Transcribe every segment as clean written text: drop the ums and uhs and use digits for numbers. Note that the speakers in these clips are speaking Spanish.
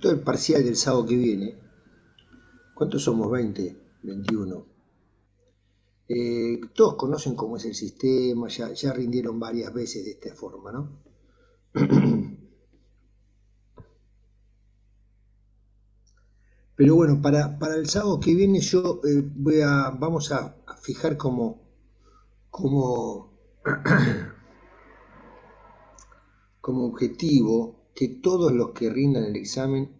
respecto al parcial del sábado que viene, ¿cuántos somos? 20, 21. Todos conocen cómo es el sistema, ya rindieron varias veces de esta forma, ¿no? Pero bueno, para el sábado que viene yo vamos a fijar como, como objetivo que todos los que rindan el examen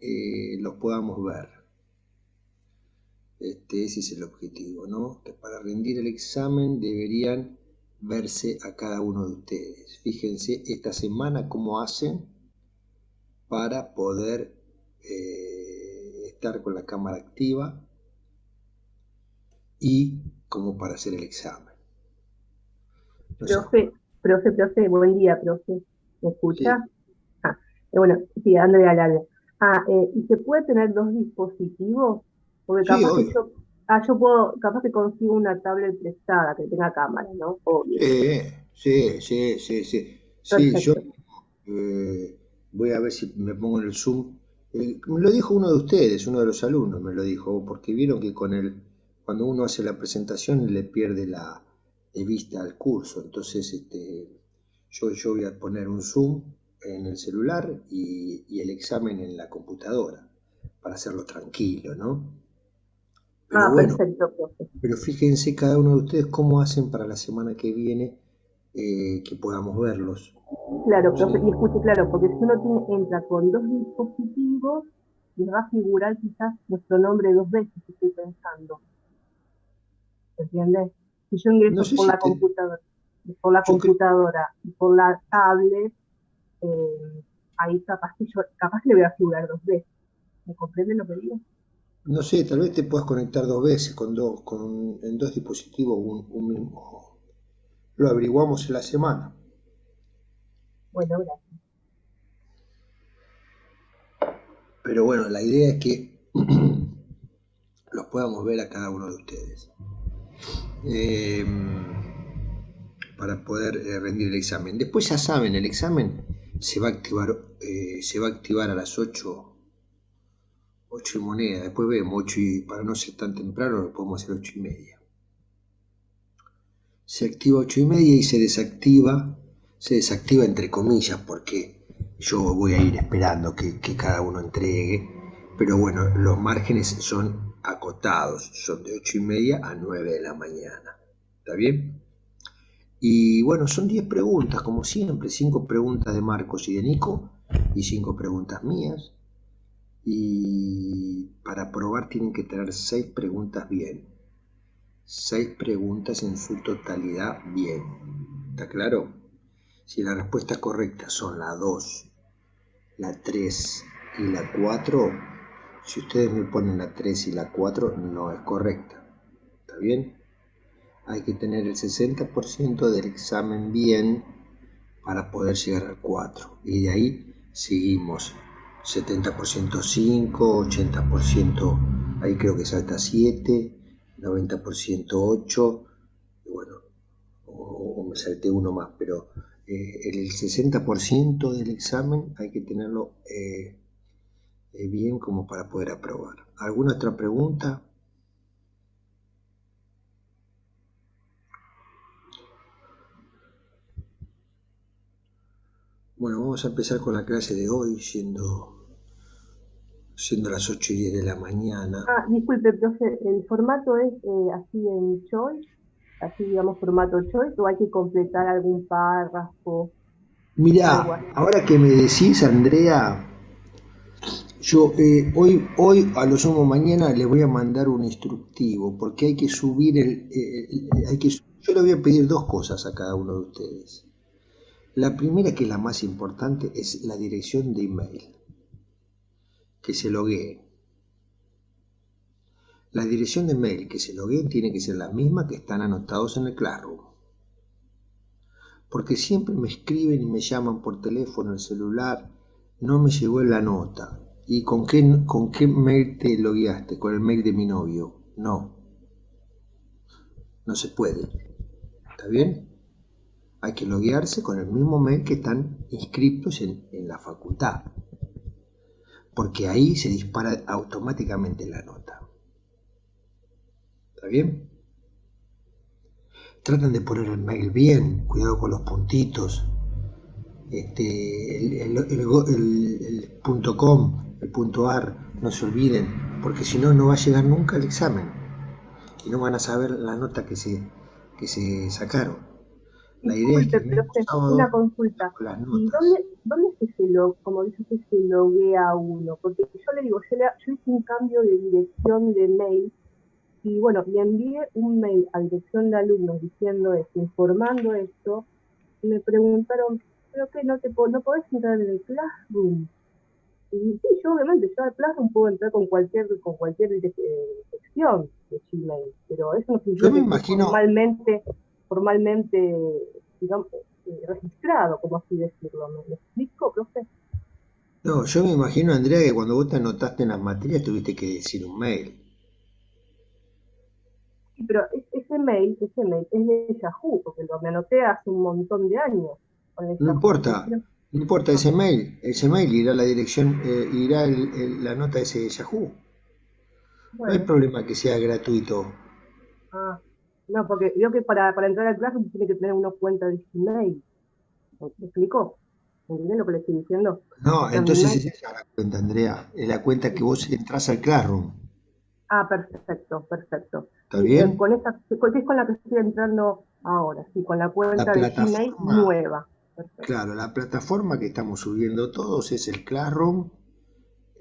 los podamos ver. Ese es el objetivo, ¿no? Que para rendir el examen deberían verse a cada uno de ustedes. Fíjense esta semana cómo hacen para poder estar con la cámara activa y como para hacer el examen. No sé. Profe, buen día, profe. ¿Me escucha? Sí. Bueno, sí, dándole al habla. ¿Y se puede tener dos dispositivos? Porque Sí, capaz que obvio. capaz que consigo una tablet prestada que tenga cámara, ¿no? Obvio. Sí, yo Perfecto. voy a ver si me pongo en el Zoom. Me lo dijo uno de ustedes, uno de los alumnos me lo dijo, porque vieron que cuando uno hace la presentación le pierde la de vista al curso. Entonces, yo voy a poner un Zoom en el celular y el examen en la computadora para hacerlo tranquilo, ¿no? Pero bueno, Perfecto, profe. pero fíjense cada uno de ustedes cómo hacen para la semana que viene que podamos verlos. Claro, profe, ¿Sí? y escuche, claro, porque si uno entra con dos dispositivos, les va a figurar quizás nuestro nombre dos veces, estoy pensando. ¿Entiendes? Si yo No ingreso sé si por la yo creo, computadora y por la tablet, ahí capaz que le voy a figurar dos veces. ¿Me comprende lo que digo? no sé, tal vez te puedas conectar dos veces en dos dispositivos un mismo. Lo averiguamos en la semana. Bueno, gracias. Pero bueno, la idea es que los podamos ver a cada uno de ustedes. Eh, para poder rendir el examen. Después ya saben, el examen se va a activar a las 8 y moneda. Después vemos 8 y para no ser tan temprano lo podemos hacer 8 y media. Se activa 8 y media y se desactiva entre comillas porque yo voy a ir esperando que cada uno entregue, pero bueno, los márgenes son acotados, son de 8 y media a 9 de la mañana. ¿Está bien? Y bueno, son 10 preguntas, como siempre, 5 preguntas de Marcos y de Nico y 5 preguntas mías. Y para probar tienen que tener 6 preguntas bien. 6 preguntas en su totalidad bien. ¿Está claro? Si las respuestas correctas son la 2, la 3 y la 4, si ustedes me ponen la 3 y la 4, no es correcta. ¿Está bien? Hay que tener el 60% del examen bien para poder llegar al 4. Y de ahí seguimos 70% 5, 80%, ahí creo que salta 7, 90% 8, y bueno, o me salté uno más, pero el 60% del examen hay que tenerlo bien como para poder aprobar. ¿Alguna otra pregunta? Bueno, vamos a empezar con la clase de hoy, siendo las 8 y 10 de la mañana. Disculpe, profe, ¿el formato es así en Choice? Así, digamos, formato Choice, o hay que completar algún párrafo, algo Mirá, así. ahora que me decís, Andrea, yo hoy a lo sumo mañana les voy a mandar un instructivo porque hay que subir yo le voy a pedir dos cosas a cada uno de ustedes. La primera, que es la más importante, es la dirección de email, que se logueen. La dirección de mail que se logueen tiene que ser la misma que están anotados en el Classroom. Porque siempre me escriben y me llaman por teléfono, el celular, no me llegó la nota. ¿Y con qué mail te logueaste? ¿Con el mail de mi novio? No se puede. ¿Está bien? Hay que loguearse con el mismo mail que están inscritos en la facultad. porque ahí se dispara automáticamente la nota. ¿Está bien? Traten de poner el mail bien, cuidado con los puntitos. El punto .com, el punto .ar, no se olviden, porque si no, no va a llegar nunca el examen y no van a saber la nota que se sacaron. La idea es que Disculpe, el mismo profe, una sábado consulta. con las ¿Y notas. dónde es que como dices, que se loguea uno? Porque yo le digo, yo hice un cambio de dirección de mail y bueno, le envié un mail a dirección de alumnos diciendo esto, informando esto, y me preguntaron, ¿pero qué? ¿No podés entrar en el Classroom? Y sí, yo obviamente, yo al Classroom puedo entrar con cualquier sección de Gmail, pero eso no Yo significa me que esté imagino, formalmente, digamos, registrado, como así decirlo. ¿Me explico, profe? no, yo me imagino, Andrea, que cuando vos te anotaste en las materias tuviste que decir un mail. Sí, pero ese mail es de Yahoo, porque me anoté hace un montón de años con el No Yahoo. importa, no importa ese mail irá a la dirección, irá la nota ese de Yahoo. No hay Bueno, problema que sea gratuito. ah, no, porque creo que para entrar al Classroom tiene que tener una cuenta de Gmail. ¿Me explico? ¿Entendés lo que le estoy diciendo? O No, sea, mi entonces mail. esa es la cuenta, Andrea. Es la cuenta que vos entras al Classroom. Ah, perfecto, perfecto. ¿Está Y bien? con esa, que es con la que estoy entrando ahora, sí, con la La cuenta de Gmail plataforma, nueva. Perfecto. claro, la plataforma que estamos subiendo todos es el Classroom,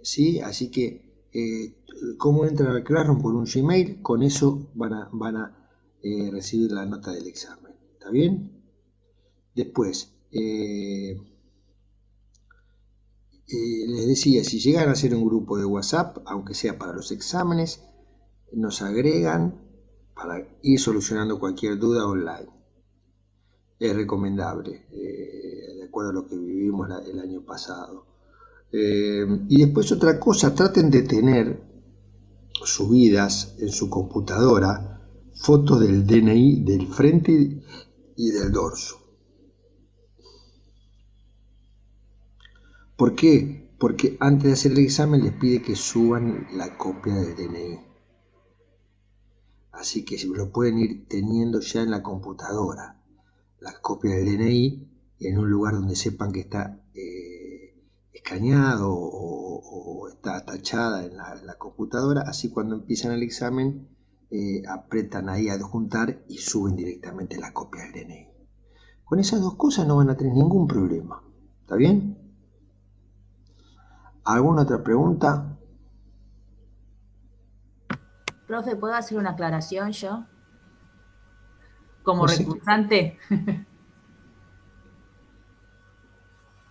¿sí? Así que, ¿cómo entran al Classroom? Por un Gmail, con eso van a recibir la nota del examen. ¿Está bien? Después, les decía, si llegan a hacer un grupo de WhatsApp, aunque sea para los exámenes, nos agregan para ir solucionando cualquier duda online. Es recomendable, de acuerdo a lo que vivimos el año pasado. Y después otra cosa, traten de tener subidas en su computadora fotos del DNI del frente y del dorso. ¿Por qué? Porque antes de hacer el examen les pide que suban la copia del DNI. Así que lo pueden ir teniendo ya en la computadora, la copia del DNI, en un lugar donde sepan que está escaneado o está tachada en la computadora. Así cuando empiezan el examen, apretan ahí a adjuntar y suben directamente la copia del DNI. Con esas dos cosas no van a tener ningún problema. ¿Está bien? ¿Alguna otra pregunta? Profe, ¿puedo hacer una aclaración yo? Como No sé qué. recursante.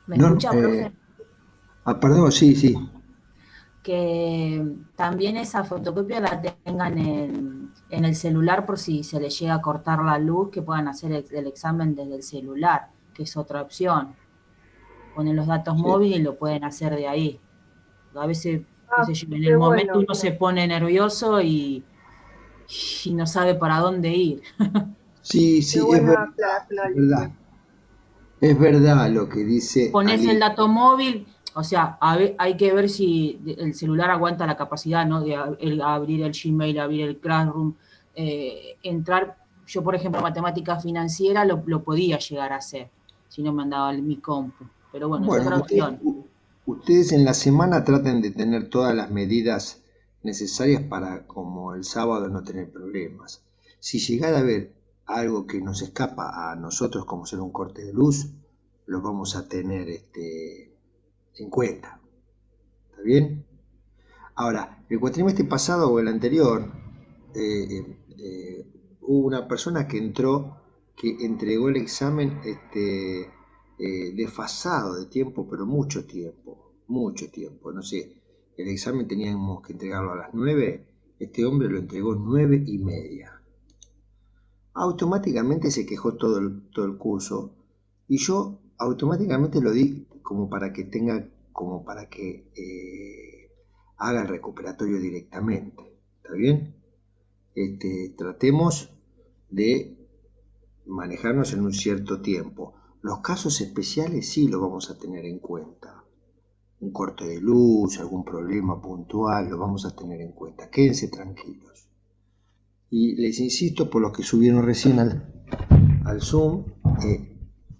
¿Me No, escucha, profe? perdón, sí, sí. Que también esa fotocopia la tengan en el celular por si se les llega a cortar la luz, que puedan hacer el examen desde el celular, que es otra opción. Ponen los datos Sí. móviles y lo pueden hacer de ahí. A veces, qué Ah, sé yo, en el qué momento bueno. uno se pone nervioso y no sabe para dónde ir. Sí, Qué sí, es buena verdad, aclaración, es Alicia. verdad. Es verdad lo que dice Pones el Ali. dato móvil, o sea, hay que ver si el celular aguanta la capacidad, ¿no? De abrir el Gmail, abrir el Classroom, entrar. Yo, por ejemplo, matemática financiera lo podía llegar a hacer si no me andaba mi compu. Pero bueno, es Bueno, otra opción. ustedes en la semana traten de tener todas las medidas necesarias para, como el sábado, no tener problemas. Si llegara a haber algo que nos escapa a nosotros, como ser un corte de luz, lo vamos a tener en cuenta. ¿Está bien? Ahora, el cuatrimestre pasado o el anterior, hubo una persona que entró, que entregó el examen desfasado de tiempo, pero mucho tiempo. No sé, el examen teníamos que entregarlo a las 9, este hombre lo entregó 9:30. Automáticamente se quejó todo el curso y yo automáticamente lo di como para que tenga, como para que haga el recuperatorio directamente. ¿Está bien? Tratemos de manejarnos en un cierto tiempo. Los casos especiales sí los vamos a tener en cuenta. un corte de luz, algún problema puntual, lo vamos a tener en cuenta. Quédense tranquilos. Y les insisto, por lo que subieron recién al Zoom,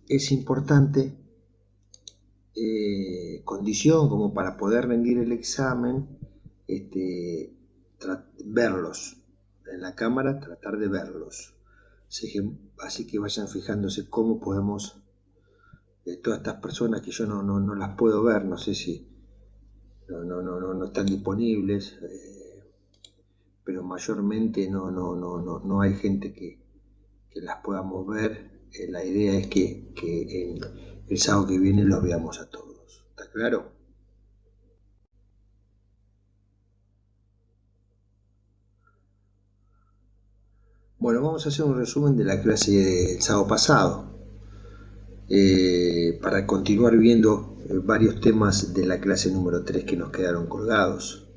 es importante, condición como para poder rendir el examen, verlos en la cámara, tratar de verlos. Así que vayan fijándose cómo podemos, todas estas personas que yo no las puedo ver, no sé si no están disponibles, pero mayormente no hay gente que las podamos ver. La idea es que el sábado que viene los veamos a todos. ¿Está claro? Bueno, vamos a hacer un resumen de la clase del sábado pasado, para continuar viendo varios temas de la clase número 3 que nos quedaron colgados.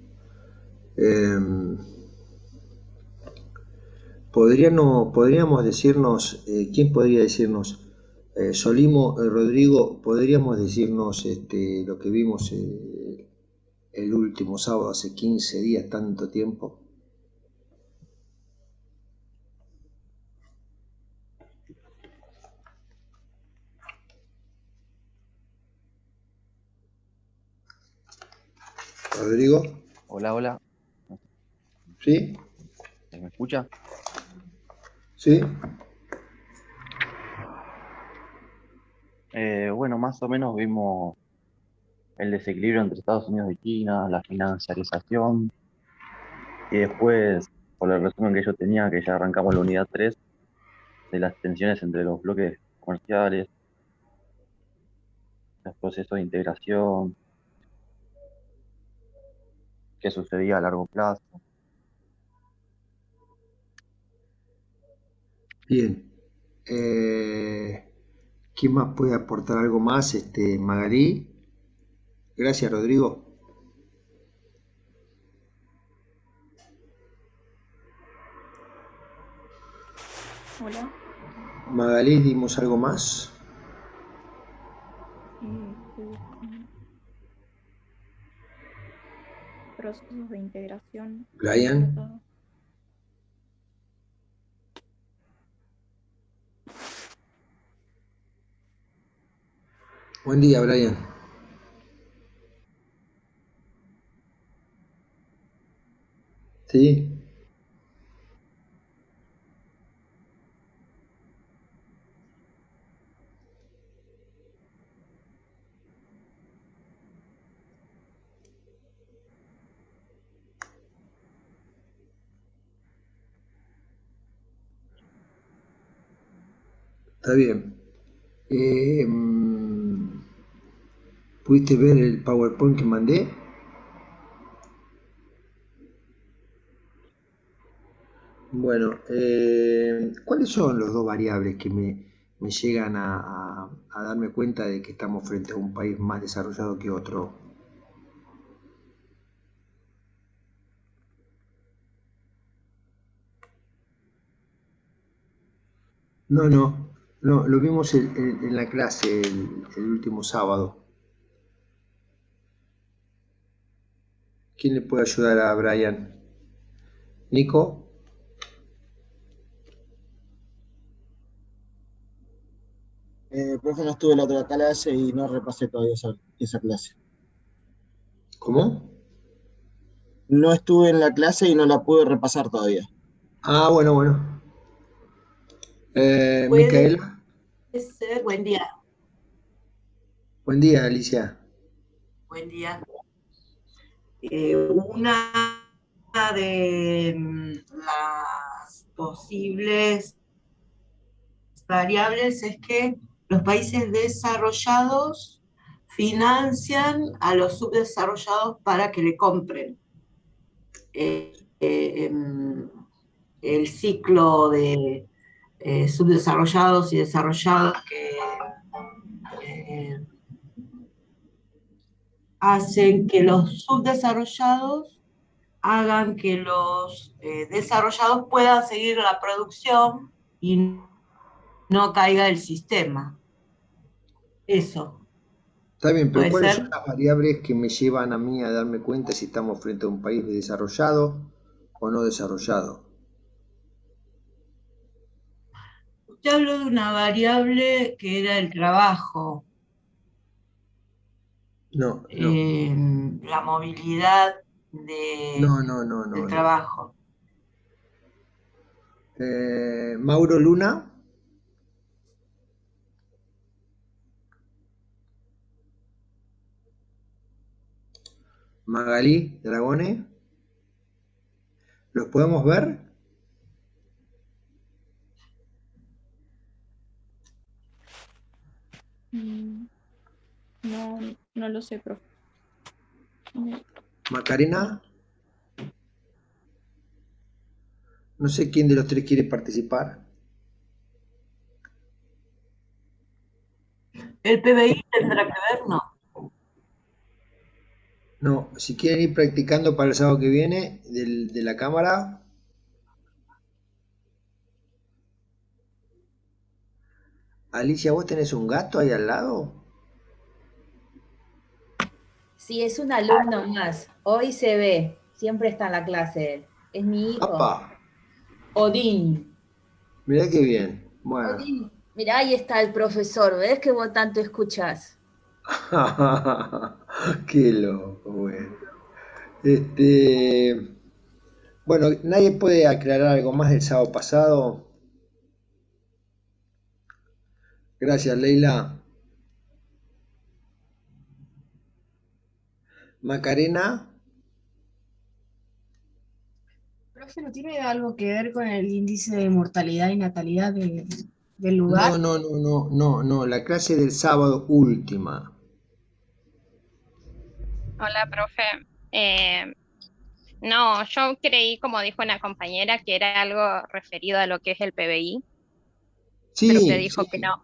Podríamos decirnos, ¿quién podría decirnos? Solimo, Rodrigo, ¿podríamos decirnos lo que vimos el último sábado, hace 15 días, tanto tiempo? Rodrigo. Hola, hola. ¿Sí? ¿Me escucha? ¿Sí? Bueno, más o menos vimos el desequilibrio entre Estados Unidos y China, la financiarización, y después, por el resumen que yo tenía, que ya arrancamos la unidad 3, de las tensiones entre los bloques comerciales, los procesos de integración, qué sucedía a largo plazo. Bien. ¿Quién más puede aportar algo más? Magalí. Gracias, Rodrigo. Hola. Magalí, ¿dimos algo más? Procesos de integración. Brian. Buen día, Brian. ¿Sí? Está bien. ¿Pudiste ver el PowerPoint que mandé? Bueno, ¿cuáles son los dos variables que me llegan a darme cuenta de que estamos frente a un país más desarrollado que otro? No, lo vimos en la clase el último sábado. ¿Quién le puede ayudar a Brian? ¿Nico? Profe, no estuve en la otra clase y no repasé todavía esa clase. ¿Cómo? No estuve en la clase y no la pude repasar todavía. Ah, bueno. Puede Micaela. ser, buen día. Buen día, Alicia. Buen día. Una de las posibles variables es que los países desarrollados financian a los subdesarrollados para que le compren. El ciclo de subdesarrollados y desarrollados que hacen que los subdesarrollados hagan que los desarrollados puedan seguir la producción y no caiga el sistema. Eso. Está bien, pero ¿Puede ¿cuáles son ser? las variables que me llevan a mí a darme cuenta si estamos frente a un país desarrollado o no desarrollado? Usted habló de una variable que era el trabajo, No, no, la movilidad de- no, no, no, del no, no. trabajo. Mauro Luna, Magalí Dragone, ¿los podemos ver? Mm, No, no lo sé, profe. No. Macarena, no sé quién de los tres quiere participar. ¿El PBI tendrá que ver? No. No, si quieren ir practicando para el sábado que viene de la cámara. Alicia, ¿vos tenés un gato ahí al lado? Sí, es un alumno más. Hoy se ve, siempre está en la clase él. Es mi ¡Apa! hijo, Odín. Mirá qué bien. Bueno. Odín, mirá, ahí está el profesor. ¿Ves que vos tanto escuchás? Qué loco, bueno. Este, bueno, ¿nadie puede aclarar algo más del sábado pasado? Gracias, Leila. Macarena, Profe, ¿no tiene algo que ver con el índice de mortalidad y natalidad del no, lugar? no, no, no, no, no, la clase del sábado última. Hola, profe. Eh, no, yo creí, como dijo una compañera, que era algo referido a lo que es el PBI, pero usted Sí, dijo sí, que no.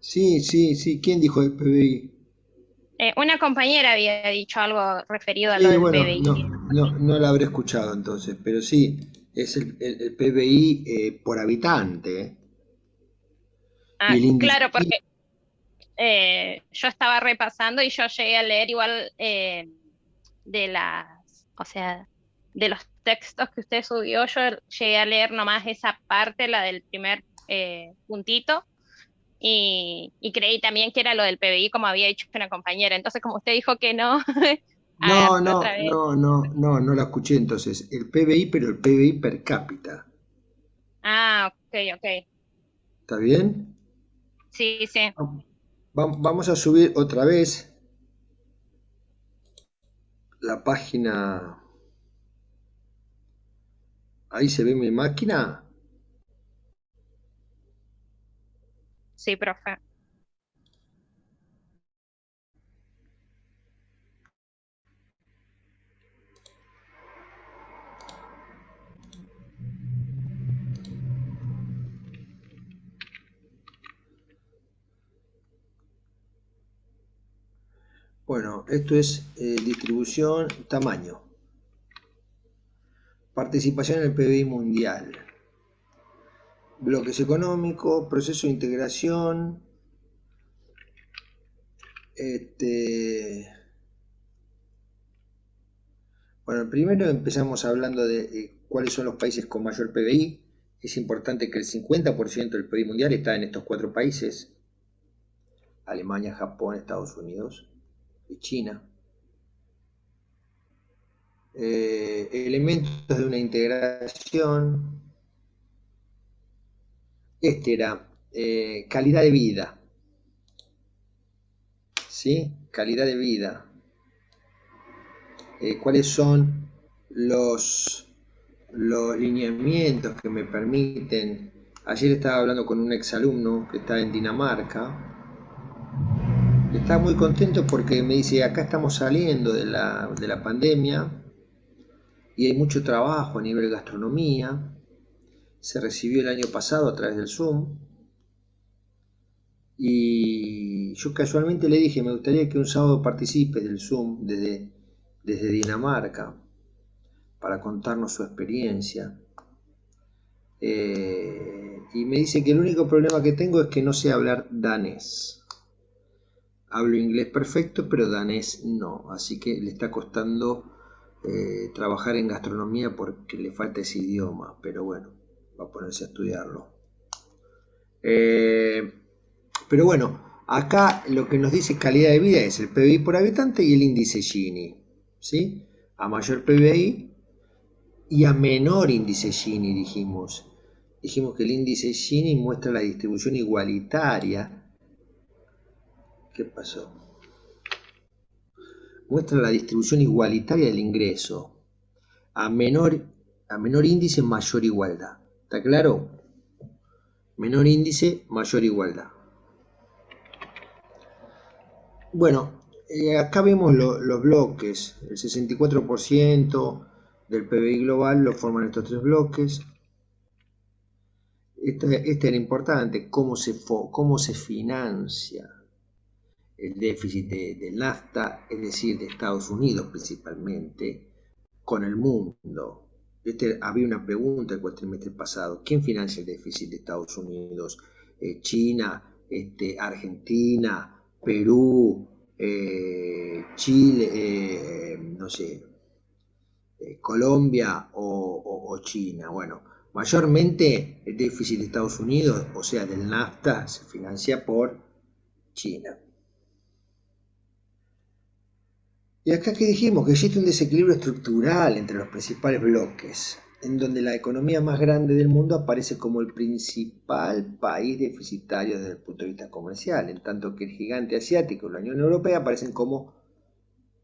sí, sí, sí. ¿Quién dijo el PBI? Una compañera había dicho algo referido a lo Sí, del bueno, no, PBI. no, no la habré escuchado entonces, pero sí, es el PBI por habitante, ¿eh? Y Ah, el índice claro, Gini. porque yo estaba repasando y yo llegué a leer igual de o sea, de los textos que usted subió, yo llegué a leer nomás esa parte, la del primer puntito. Y creí también que era lo del PBI, como había dicho una compañera. Entonces, como usted dijo que no, No, agarré no, otra vez. no, no, no, no la escuché entonces. El PBI, pero el PBI per cápita. Ah, ok, ok. ¿Está bien? Sí, sí, Vamos a subir otra vez la página. Ahí se ve mi máquina. sí, profe. Bueno, esto es distribución, tamaño. Participación en el PBI mundial. Bloques económicos, proceso de integración. Este, bueno, primero empezamos hablando de cuáles son los países con mayor PBI. Es importante que el 50% del PBI mundial está en estos cuatro países: Alemania, Japón, Estados Unidos y China. Elementos de una integración. Este era calidad de vida, ¿sí? Calidad de vida. ¿Cuáles son los lineamientos que me permiten? Ayer estaba hablando con un exalumno que está en Dinamarca. Está muy contento porque me dice, acá estamos saliendo de la pandemia y hay mucho trabajo a nivel gastronomía. Se recibió el año pasado a través del Zoom. Y yo casualmente le dije, me gustaría que un sábado participes del Zoom desde Dinamarca para contarnos su experiencia. Y me dice que el único problema que tengo es que no sé hablar danés. Hablo inglés perfecto, pero danés no. Así que le está costando trabajar en gastronomía porque le falta ese idioma. Pero bueno, va a ponerse a estudiarlo. Pero bueno, acá lo que nos dice calidad de vida es el PBI por habitante y el índice Gini, ¿sí? A mayor PBI y a menor índice Gini, dijimos que el índice Gini muestra la distribución igualitaria. ¿Qué pasó? Muestra la distribución igualitaria del ingreso. A menor índice, mayor igualdad. ¿Está claro? Menor índice, mayor igualdad. Bueno, acá vemos los bloques. El 64% del PBI global lo forman estos tres bloques. Este era importante, cómo se financia el déficit del NAFTA, es decir, de Estados Unidos principalmente, con el mundo. Había una pregunta el cuatrimestre pasado: ¿quién financia el déficit de Estados Unidos? China, Argentina, Perú, Chile, no sé, Colombia o China. Bueno, mayormente el déficit de Estados Unidos, o sea, del NAFTA, se financia por China. Y acá que dijimos que existe un desequilibrio estructural entre los principales bloques, en donde la economía más grande del mundo aparece como el principal país deficitario desde el punto de vista comercial, en tanto que el gigante asiático y la Unión Europea aparecen como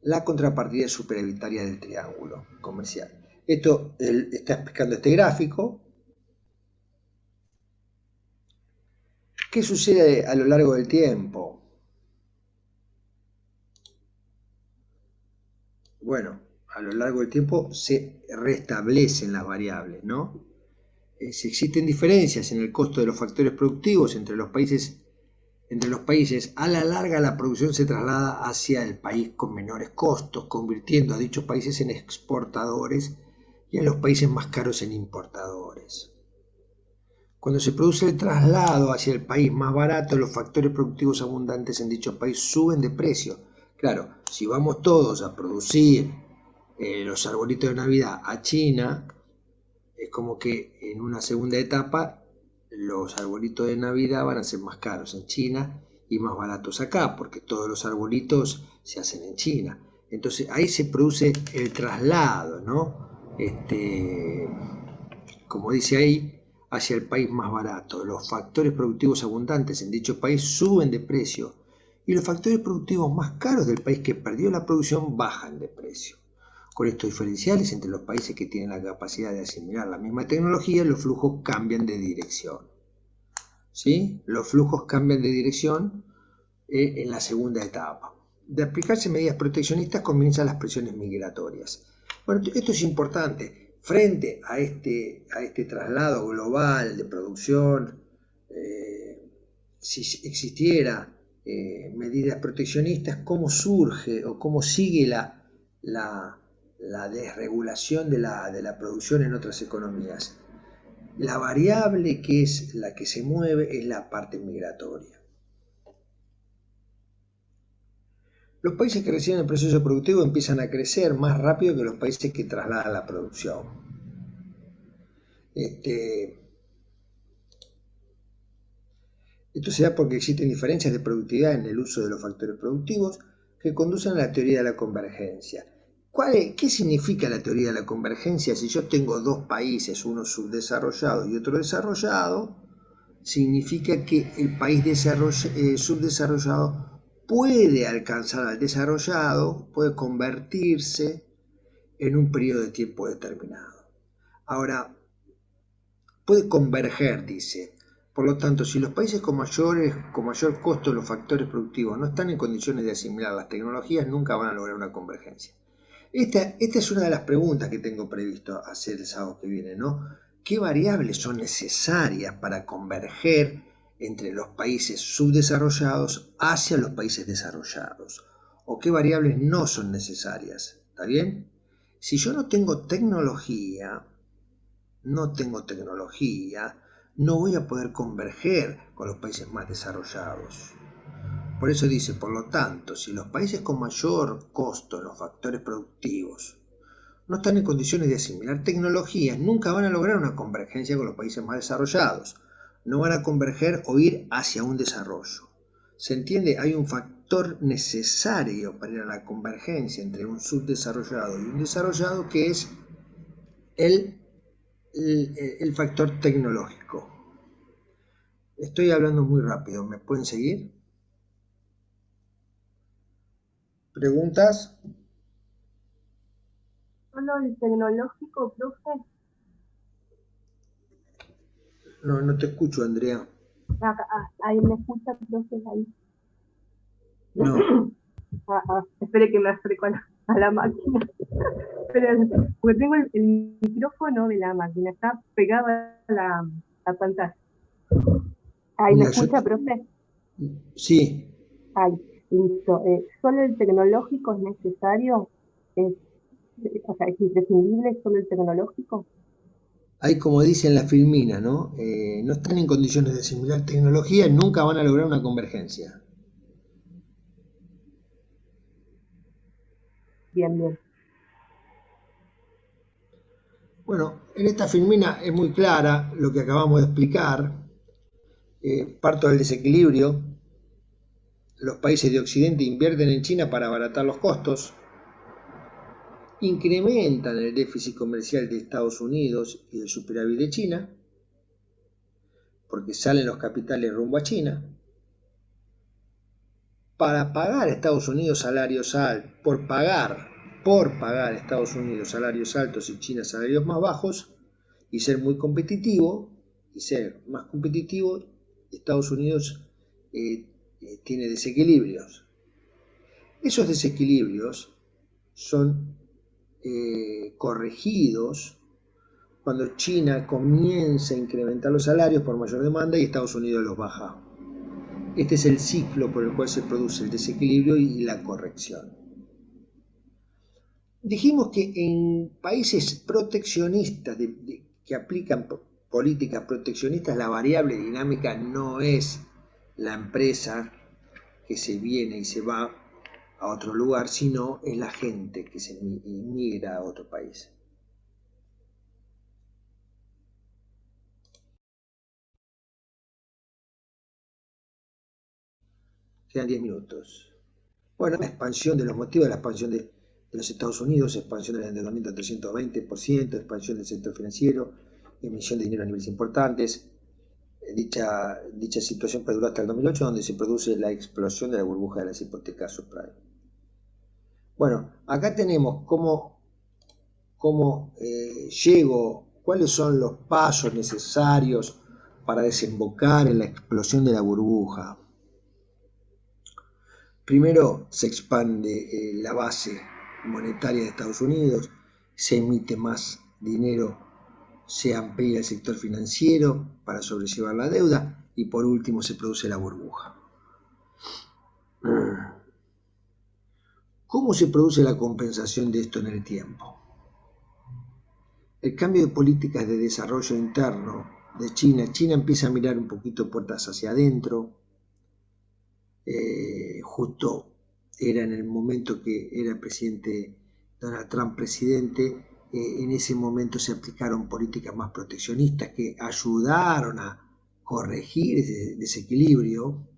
la contrapartida superavitaria del triángulo comercial. Esto está explicando este gráfico. ¿Qué sucede a lo largo del tiempo? Bueno, a lo largo del tiempo se restablecen las variables, ¿no? Si existen diferencias en el costo de los factores productivos entre los países, a la larga la producción se traslada hacia el país con menores costos, convirtiendo a dichos países en exportadores y a los países más caros en importadores. Cuando se produce el traslado hacia el país más barato, los factores productivos abundantes en dicho país suben de precio. Claro, si vamos todos a producir los arbolitos de Navidad a China, es como que en una segunda etapa los arbolitos de Navidad van a ser más caros en China y más baratos acá, porque todos los arbolitos se hacen en China. Entonces ahí se produce el traslado, ¿no? Como dice ahí, hacia el país más barato. Los factores productivos abundantes en dicho país suben de precio y los factores productivos más caros del país que perdió la producción bajan de precio. Con estos diferenciales entre los países que tienen la capacidad de asimilar la misma tecnología, los flujos cambian de dirección. ¿Sí? Los flujos cambian de dirección en la segunda etapa. De aplicarse medidas proteccionistas comienzan las presiones migratorias. Bueno, esto es importante. Frente a este traslado global de producción, si existiera medidas proteccionistas, ¿cómo surge o cómo sigue la desregulación de la producción en otras economías? La variable que es la que se mueve es la parte migratoria. Los países que reciben el proceso productivo empiezan a crecer más rápido que los países que trasladan la producción. Esto se da porque existen diferencias de productividad en el uso de los factores productivos que conducen a la teoría de la convergencia. ¿Qué significa la teoría de la convergencia? Si yo tengo dos países, uno subdesarrollado y otro desarrollado, significa que el país subdesarrollado puede alcanzar al desarrollado, puede convertirse en un periodo de tiempo determinado. Ahora, puede converger, dice. Por lo tanto, si los países con mayor costo de los factores productivos no están en condiciones de asimilar las tecnologías, nunca van a lograr una convergencia. Esta es una de las preguntas que tengo previsto hacer el sábado que viene, ¿no? ¿Qué variables son necesarias para converger entre los países subdesarrollados hacia los países desarrollados? ¿O qué variables no son necesarias? ¿Está bien? Si yo no tengo tecnología, no voy a poder converger con los países más desarrollados. Por eso dice, por lo tanto, si los países con mayor costo en los factores productivos no están en condiciones de asimilar tecnologías, nunca van a lograr una convergencia con los países más desarrollados. No van a converger o ir hacia un desarrollo. ¿Se entiende? Hay un factor necesario para ir a la convergencia entre un subdesarrollado y un desarrollado, que es el factor tecnológico. Estoy hablando muy rápido, ¿me pueden seguir? ¿Preguntas? ¿Solo el tecnológico, profe? No te escucho, Andrea. Ahí me escucha, profe, ahí. No. Espere que me acerco a la máquina. Porque tengo el micrófono de la máquina, está pegado a la pantalla. Ahí me escucha, profe. Sí. Ahí, listo. ¿Solo el tecnológico es necesario? O sea, ¿es imprescindible solo el tecnológico? Hay, como dice en la filmina, ¿no? No están en condiciones de asimilar tecnología, nunca van a lograr una convergencia. Bien. Bueno, en esta filmina es muy clara lo que acabamos de explicar. Parto del desequilibrio. Los países de Occidente invierten en China para abaratar los costos. Incrementan el déficit comercial de Estados Unidos y el superávit de China, porque salen los capitales rumbo a China. Para pagar a Estados Unidos salarios altos, por pagar a Estados Unidos salarios altos y China salarios más bajos, y ser muy competitivo, Estados Unidos tiene desequilibrios. Esos desequilibrios son corregidos cuando China comienza a incrementar los salarios por mayor demanda y Estados Unidos los baja. Este es el ciclo por el cual se produce el desequilibrio y la corrección. Dijimos que en países proteccionistas que aplican políticas proteccionistas, la variable dinámica no es la empresa que se viene y se va a otro lugar, sino es la gente que se migra a otro país. Quedan 10 minutos. Bueno, la expansión de los motivos de la expansión de los Estados Unidos, expansión del endeudamiento al 320%, expansión del sector financiero, emisión de dinero a niveles importantes. Dicha situación perduró hasta el 2008, donde se produce la explosión de la burbuja de las hipotecas subprime. Bueno, acá tenemos cómo llego, cuáles son los pasos necesarios para desembocar en la explosión de la burbuja. Primero se expande la base monetaria de Estados Unidos, se emite más dinero, se amplía el sector financiero para sobrellevar la deuda y por último se produce la burbuja. ¿Cómo se produce la compensación de esto en el tiempo? El cambio de políticas de desarrollo interno de China. China empieza a mirar un poquito puertas hacia adentro. Justo era en el momento que era el presidente Donald Trump presidente. En ese momento se aplicaron políticas más proteccionistas que ayudaron a corregir ese desequilibrio.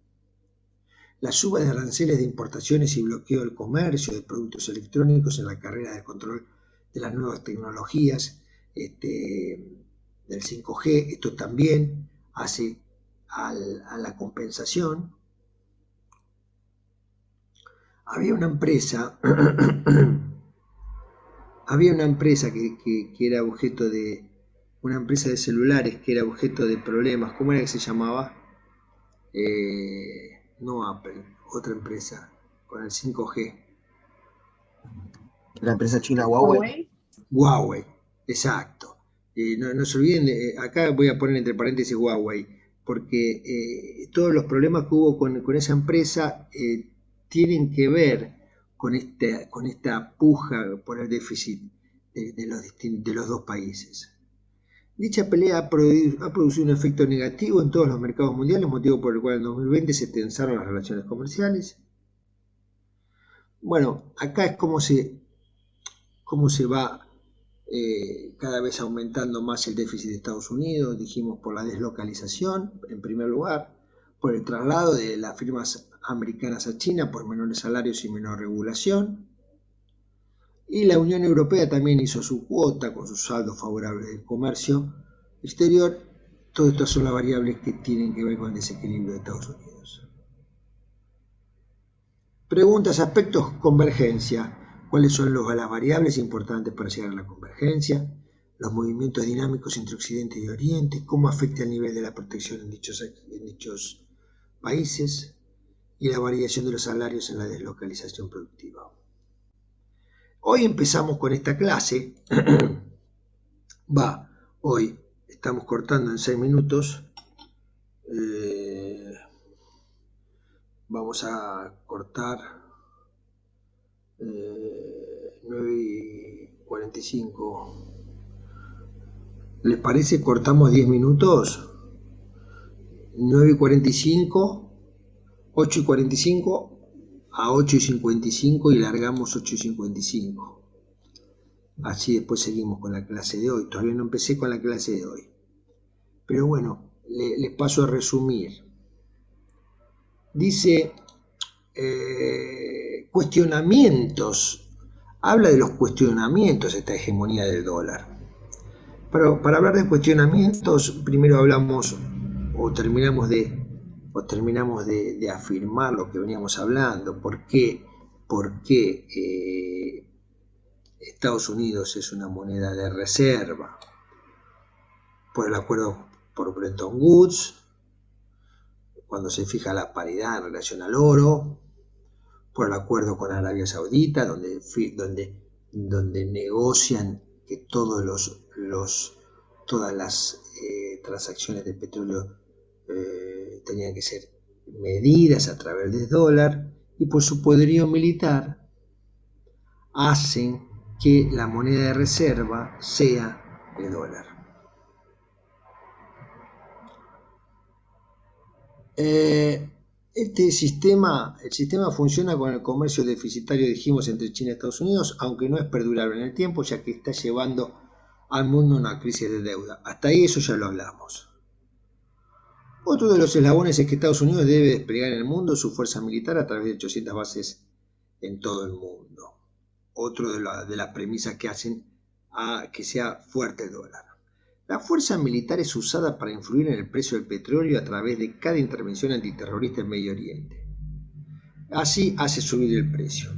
La suba de aranceles de importaciones y bloqueo del comercio de productos electrónicos en la carrera de control de las nuevas tecnologías, del 5G, esto también hace a la compensación. Había una empresa que era objeto de, una empresa de celulares que era objeto de problemas. ¿Cómo era que se llamaba? No Apple, otra empresa con el 5G. La empresa china Huawei. Huawei, exacto. No se olviden, acá voy a poner entre paréntesis Huawei, porque todos los problemas que hubo con esa empresa tienen que ver con esta puja por el déficit de los dos países. Dicha pelea ha producido un efecto negativo en todos los mercados mundiales, motivo por el cual en 2020 se tensaron las relaciones comerciales. Bueno, acá es cómo se va cada vez aumentando más el déficit de Estados Unidos. Dijimos por la deslocalización, en primer lugar, por el traslado de las firmas americanas a China, por menores salarios y menor regulación. Y la Unión Europea también hizo su cuota con sus saldos favorables del comercio exterior. Todo esto son las variables que tienen que ver con el desequilibrio de Estados Unidos. Preguntas, aspectos, convergencia. ¿Cuáles son las variables importantes para llegar a la convergencia? Los movimientos dinámicos entre Occidente y Oriente. ¿Cómo afecta el nivel de la protección en dichos países? Y la variación de los salarios en la deslocalización productiva. Hoy empezamos con esta clase. Hoy estamos cortando en 6 minutos. Vamos a cortar 9:45. ¿Les parece? Cortamos 10 minutos. 9:45, 8:45 a 8:55 y largamos 8:55. Así después seguimos con la clase de hoy. Todavía no empecé con la clase de hoy. Pero bueno, les paso a resumir. Dice cuestionamientos. Habla de los cuestionamientos esta hegemonía del dólar. Pero para hablar de cuestionamientos, primero hablamos o terminamos de afirmar lo que veníamos hablando. ¿Por qué Estados Unidos es una moneda de reserva? Por el acuerdo por Bretton Woods, cuando se fija la paridad en relación al oro, por el acuerdo con Arabia Saudita, donde negocian que todas las transacciones de petróleo tenían que ser medidas a través del dólar, y por su poderío militar hacen que la moneda de reserva sea el dólar. El sistema funciona con el comercio deficitario, dijimos, entre China y Estados Unidos, aunque no es perdurable en el tiempo, ya que está llevando al mundo a una crisis de deuda. Hasta ahí eso ya lo hablamos. Otro de los eslabones es que Estados Unidos debe desplegar en el mundo su fuerza militar a través de 800 bases en todo el mundo. Otro de las premisas que hacen a que sea fuerte el dólar. La fuerza militar es usada para influir en el precio del petróleo a través de cada intervención antiterrorista en Medio Oriente. Así hace subir el precio.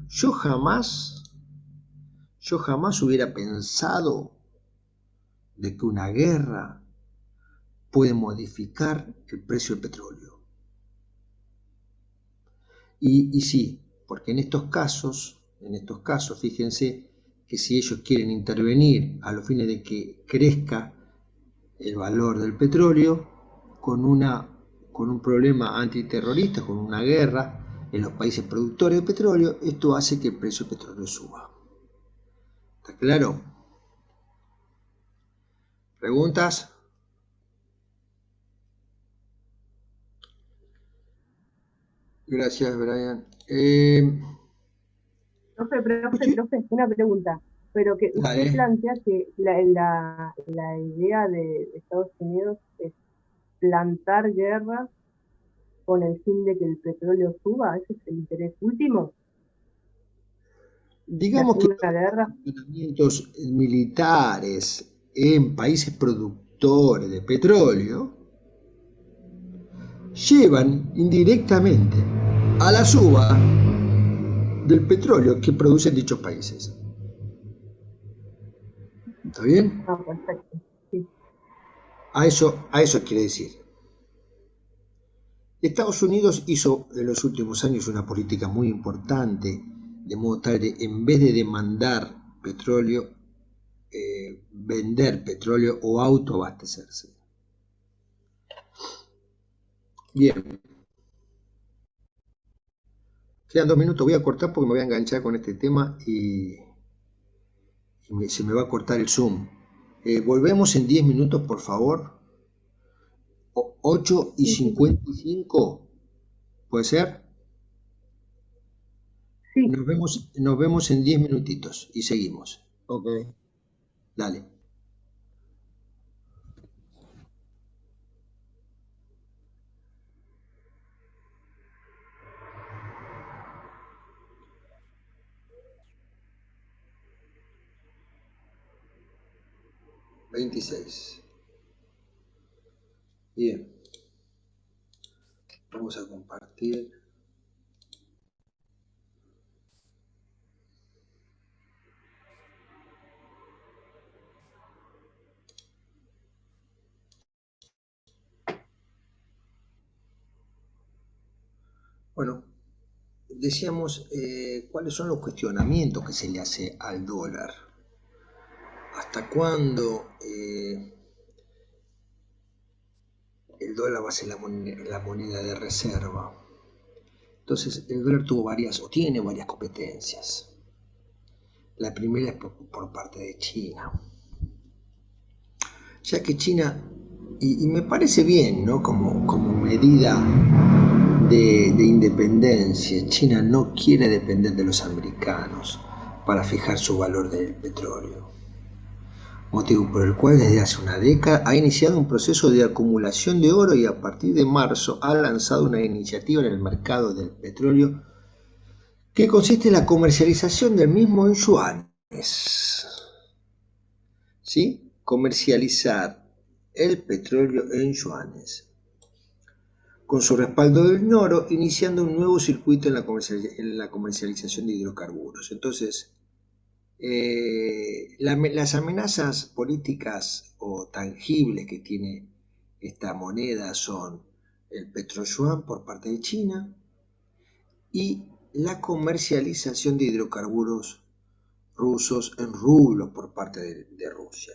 Yo jamás hubiera pensado de que una guerra puede modificar el precio del petróleo. Y sí, porque en estos casos, fíjense que si ellos quieren intervenir a los fines de que crezca el valor del petróleo, con un problema antiterrorista, con una guerra en los países productores de petróleo, esto hace que el precio del petróleo suba. ¿Está claro? ¿Preguntas? Gracias, Brian. Profe, una pregunta. Pero que usted plantea que la idea de Estados Unidos es plantar guerras con el fin de que el petróleo suba. ¿Ese es el interés último? Digamos que los entrenamientos militares en países productores de petróleo llevan indirectamente a la suba del petróleo que producen dichos países. ¿Está bien? Perfecto. Sí. A eso quiere decir. Estados Unidos hizo en los últimos años una política muy importante, de modo tal de, en vez de demandar petróleo, vender petróleo o autoabastecerse. Bien. Quedan 2 minutos, voy a cortar porque me voy a enganchar con este tema y se me va a cortar el Zoom. Volvemos en 10 minutos, por favor. 8:55, ¿puede ser? Sí. Nos vemos en 10 minutitos y seguimos. Ok. Dale. $26. Bien. Vamos a compartir. Bueno, decíamos cuáles son los cuestionamientos que se le hace al dólar. ¿Hasta cuándo el dólar va a ser la moneda de reserva? Entonces, el dólar tiene varias competencias. La primera es por parte de China. Ya que China, y me parece bien, ¿no? Como medida de independencia, China no quiere depender de los americanos para fijar su valor del petróleo. Motivo por el cual desde hace una década ha iniciado un proceso de acumulación de oro y a partir de marzo ha lanzado una iniciativa en el mercado del petróleo que consiste en la comercialización del mismo en yuanes. ¿Sí? Comercializar el petróleo en yuanes. Con su respaldo del oro, iniciando un nuevo circuito en la comercialización de hidrocarburos. Entonces, las amenazas políticas o tangibles que tiene esta moneda son el petroyuan por parte de China y la comercialización de hidrocarburos rusos en rublos por parte de Rusia.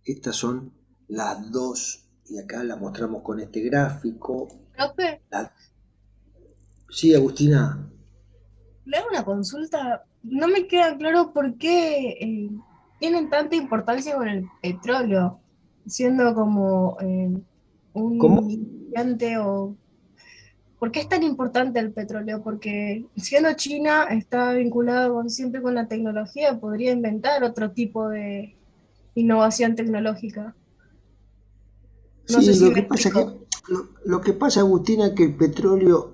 Estas son las dos, y acá las mostramos con este gráfico. Profe, Sí, Agustina. le hago una consulta. No me queda claro por qué tienen tanta importancia con el petróleo, siendo como ¿Cómo? un gigante o... ¿Por qué es tan importante el petróleo? Porque siendo China está vinculado siempre con la tecnología, podría inventar otro tipo de innovación tecnológica. No sé Sí, si lo me que pasa explico. lo que pasa, Agustina, que el petróleo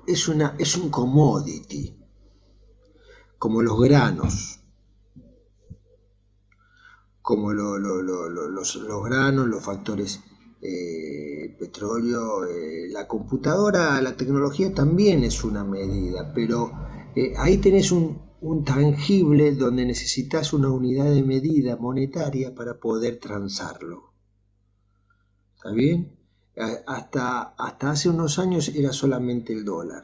es un commodity, como los granos, como los granos, los factores petróleo, la computadora, la tecnología también es una medida, pero ahí tenés un tangible donde necesitas una unidad de medida monetaria para poder transarlo. ¿Está bien? Hasta hace unos años era solamente el dólar.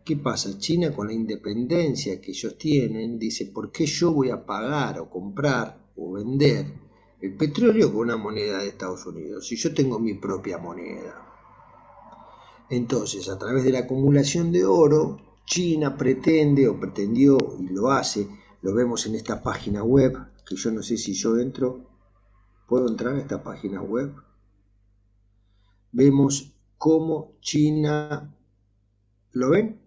¿Qué pasa? China, con la independencia que ellos tienen, dice, ¿por qué yo voy a pagar o comprar o vender el petróleo con una moneda de Estados Unidos si yo tengo mi propia moneda? Entonces, a través de la acumulación de oro, China pretende o pretendió y lo hace, lo vemos en esta página web, que yo no sé si yo entro, ¿puedo entrar a esta página web? Vemos cómo China, ¿lo ven?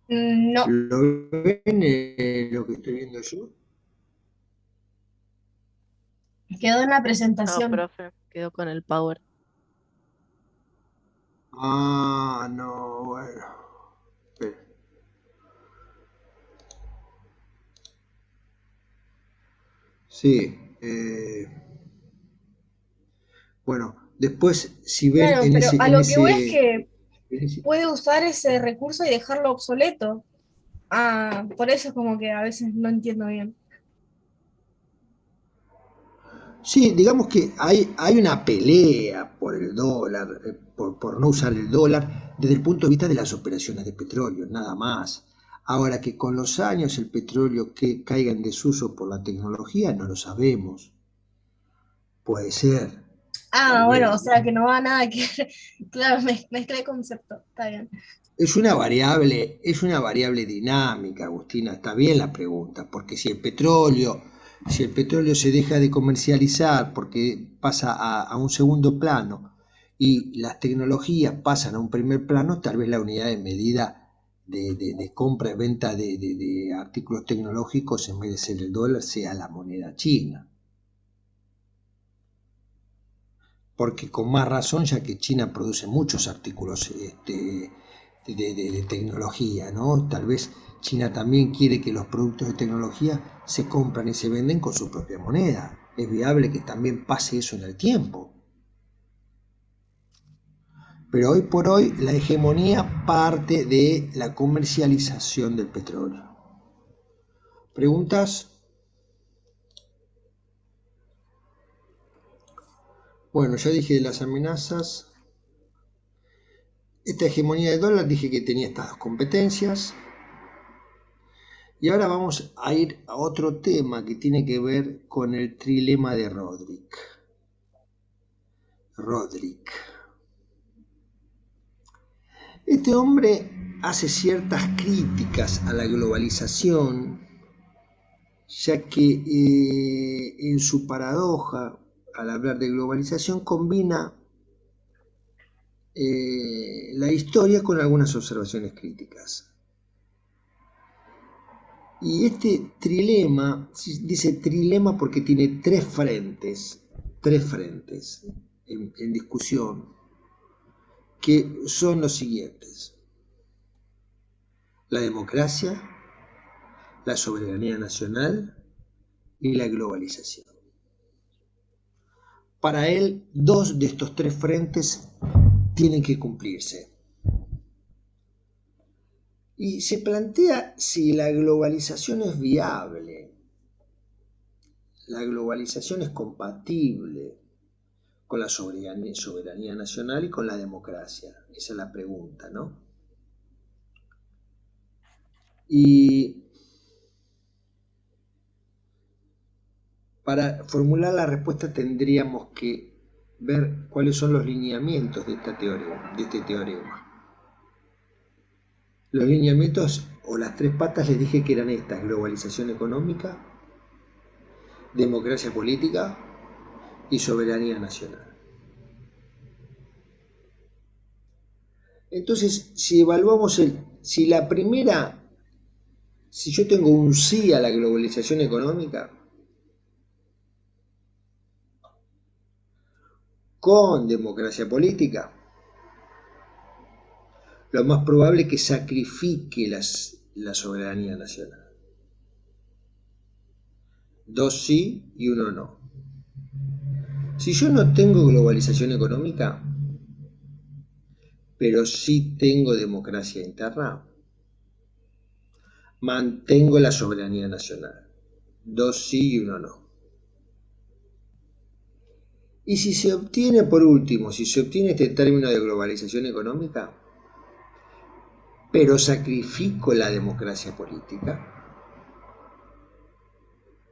No, ¿Lo ven lo que estoy viendo yo? quedó en la No, presentación. profe, quedó con el power. Ah, no, bueno. Espera. Sí. Bueno, después, si ven Claro, en pero ese, a en lo que voy es ese, que en ese- puede usar ese recurso y dejarlo obsoleto. Ah, por eso es como que a veces no entiendo bien. Sí, digamos que hay una pelea por el dólar, por no usar el dólar, desde el punto de vista de las operaciones de petróleo, nada más. Ahora que con los años el petróleo que caiga en desuso por la tecnología, no lo sabemos. Puede ser, Ah, bueno, o también. sea que no va nada que... Claro, mezclé concepto, está bien. Es una variable dinámica, Agustina, está bien la pregunta, porque si el petróleo se deja de comercializar porque pasa a un segundo plano y las tecnologías pasan a un primer plano, tal vez la unidad de medida de compra y venta de artículos tecnológicos, en vez de ser el dólar, sea la moneda china. Porque con más razón, ya que China produce muchos artículos de tecnología, ¿no? Tal vez China también quiere que los productos de tecnología se compran y se venden con su propia moneda. Es viable que también pase eso en el tiempo. Pero hoy por hoy la hegemonía parte de la comercialización del petróleo. ¿Preguntas? Bueno, ya dije de las amenazas. Esta hegemonía del dólar dije que tenía estas dos competencias. Y ahora vamos a ir a otro tema que tiene que ver con el trilema de Rodrik. Este hombre hace ciertas críticas a la globalización, ya que en su paradoja, al hablar de globalización, combina la historia con algunas observaciones críticas. Y este trilema, dice trilema porque tiene tres frentes en discusión, que son los siguientes: la democracia, la soberanía nacional y la globalización. Para él, dos de estos tres frentes tienen que cumplirse. Y se plantea si la globalización es viable, la globalización es compatible con la soberanía nacional y con la democracia. Esa es la pregunta, ¿no? Y para formular la respuesta tendríamos que ver cuáles son los lineamientos de este teorema. Los lineamientos o las tres patas les dije que eran estas: globalización económica, democracia política y soberanía nacional. Entonces, si evaluamos si yo tengo un sí a la globalización económica, con democracia política, lo más probable es que sacrifique la soberanía nacional. 2 sí y 1 no. Si yo no tengo globalización económica, pero sí tengo democracia interna, mantengo la soberanía nacional. 2 sí y 1 no. Y si se obtiene, por último, este término de globalización económica, pero sacrifico la democracia política,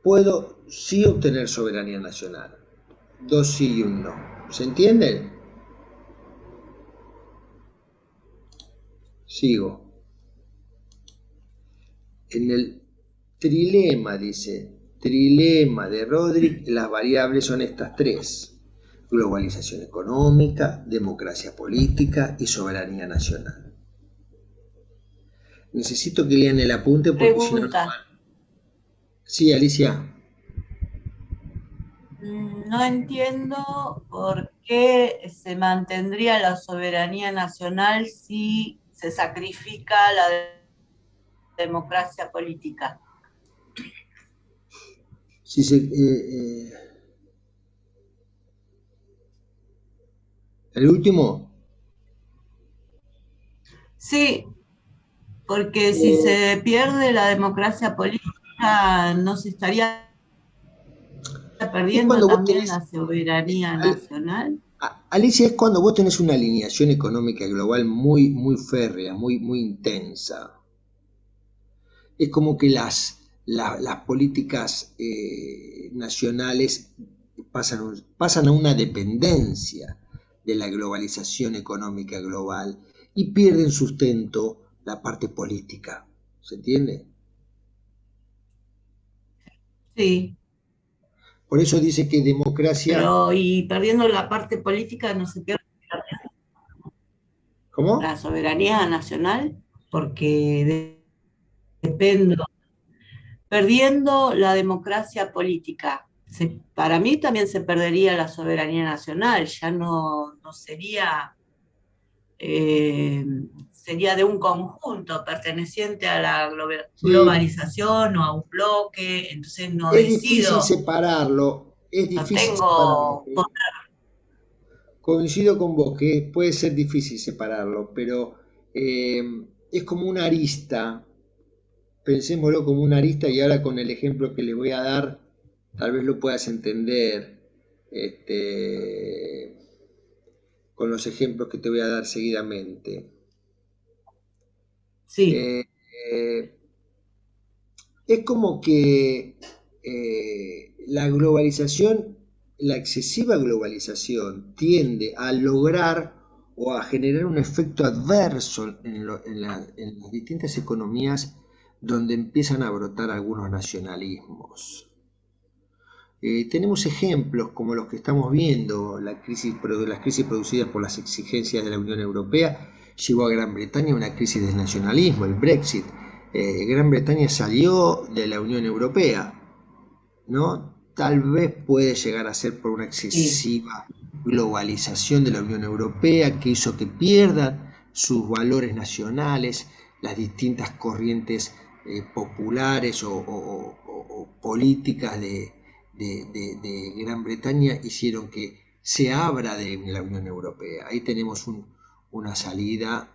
puedo sí obtener soberanía nacional. 2 sí y 1 no. ¿Se entiende? Sigo. En el trilema, dice, trilema de Rodrik, las variables son estas tres: globalización económica, democracia política y soberanía nacional. Necesito que lean el apunte porque Pregunta. si no... Sí, Alicia. No entiendo por qué se mantendría la soberanía nacional si se sacrifica la democracia política. Si ¿el último? Sí, porque si se pierde la democracia política, no se estaría perdiendo también la soberanía nacional. Alicia, es cuando vos tenés una alineación económica global muy, muy férrea, muy, muy intensa. Es como que las políticas nacionales pasan a una dependencia de la globalización económica global y pierden sustento la parte política. ¿Se entiende? Sí, Por eso dice que democracia... pero y perdiendo la parte política no se pierde ¿Cómo? la soberanía nacional, porque dependo. Perdiendo la democracia política, para mí también se perdería la soberanía nacional, ya no sería, sería de un conjunto perteneciente a la Sí, globalización o a un bloque, entonces no es difícil decido, separarlo, es no difícil separarlo. tengo. Coincido con vos que puede ser difícil separarlo, pero es como una arista. Pensémoslo como una arista y ahora con el ejemplo que le voy a dar, tal vez lo puedas entender con los ejemplos que te voy a dar seguidamente. Sí, Es como que la globalización, la excesiva globalización, tiende a lograr o a generar un efecto adverso en las distintas economías donde empiezan a brotar algunos nacionalismos. Tenemos ejemplos como los que estamos viendo, las crisis producidas por las exigencias de la Unión Europea llevó a Gran Bretaña a una crisis del nacionalismo, el Brexit. Gran Bretaña salió de la Unión Europea, ¿no? Tal vez puede llegar a ser por una excesiva globalización de la Unión Europea que hizo que pierdan sus valores nacionales, las distintas corrientes populares o políticas de Gran Bretaña hicieron que se abra de la Unión Europea. Ahí tenemos una salida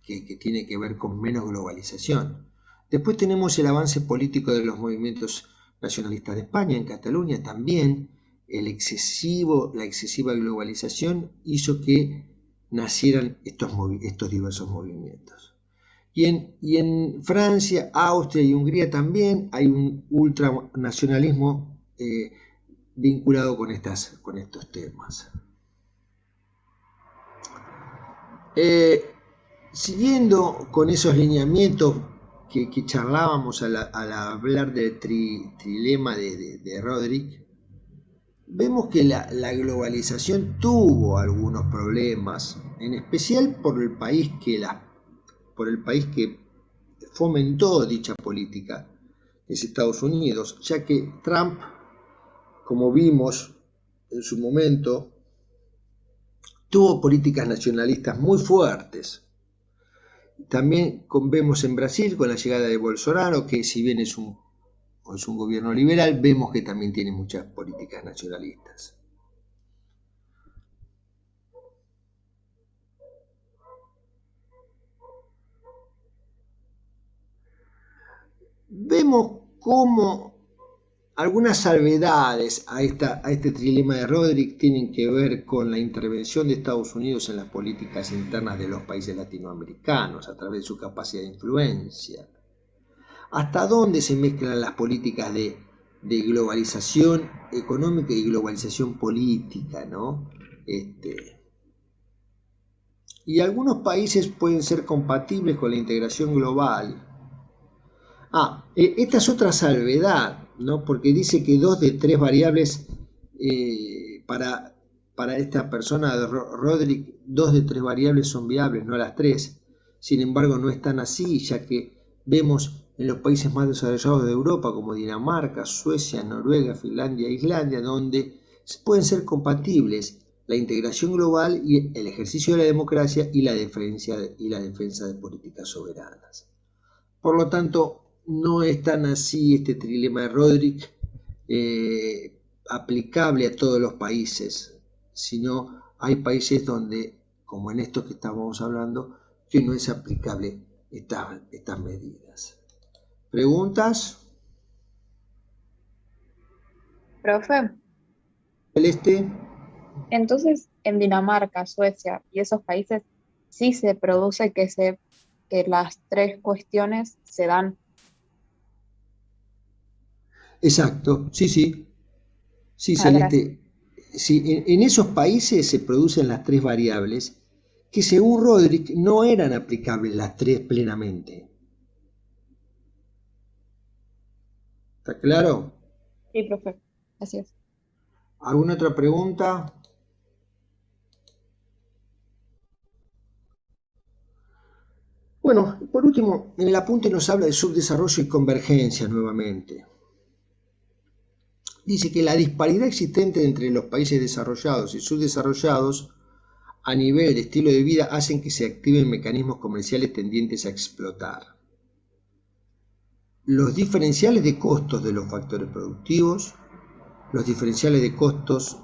que tiene que ver con menos globalización. Después tenemos el avance político de los movimientos nacionalistas de España, en Cataluña también. La excesiva globalización hizo que nacieran estos diversos movimientos. Y en Francia, Austria y Hungría también hay un ultranacionalismo vinculado con estos temas. Siguiendo con esos lineamientos que charlábamos al hablar del trilema de Roderick, vemos que la globalización tuvo algunos problemas, en especial por el país que fomentó dicha política, que es Estados Unidos, ya que Trump, como vimos en su momento, tuvo políticas nacionalistas muy fuertes. También vemos en Brasil con la llegada de Bolsonaro, que si bien es un gobierno liberal, vemos que también tiene muchas políticas nacionalistas. Vemos cómo algunas salvedades a este trilema de Roderick tienen que ver con la intervención de Estados Unidos en las políticas internas de los países latinoamericanos a través de su capacidad de influencia. ¿Hasta dónde se mezclan las políticas de globalización económica y globalización política, ¿no? Y algunos países pueden ser compatibles con la integración global. Esta es otra salvedad, ¿no? Porque dice que 2 de 3 variables para esta persona de Roderick, 2 de 3 variables son viables, no las 3. Sin embargo, no es tan así, ya que vemos en los países más desarrollados de Europa, como Dinamarca, Suecia, Noruega, Finlandia e Islandia, donde pueden ser compatibles la integración global y el ejercicio de la democracia y la defensa de políticas soberanas. Por lo tanto, no es tan así este trilema de Roderick aplicable a todos los países, sino hay países donde, como en estos que estábamos hablando, que no es aplicable estas medidas. ¿Preguntas? Profe, Celeste. entonces en Dinamarca, Suecia y esos países sí se produce que las 3 cuestiones se dan. Exacto, sí. Sí, Celeste. Sí, en esos países se producen las 3 variables que según Rodrik no eran aplicables las tres plenamente. ¿Está claro? Sí, profe. Así es. ¿Alguna otra pregunta? Bueno, por último, en el apunte nos habla de subdesarrollo y convergencia nuevamente. Dice que la disparidad existente entre los países desarrollados y subdesarrollados a nivel de estilo de vida hacen que se activen mecanismos comerciales tendientes a explotar. Los diferenciales de costos de los factores productivos, los diferenciales de costos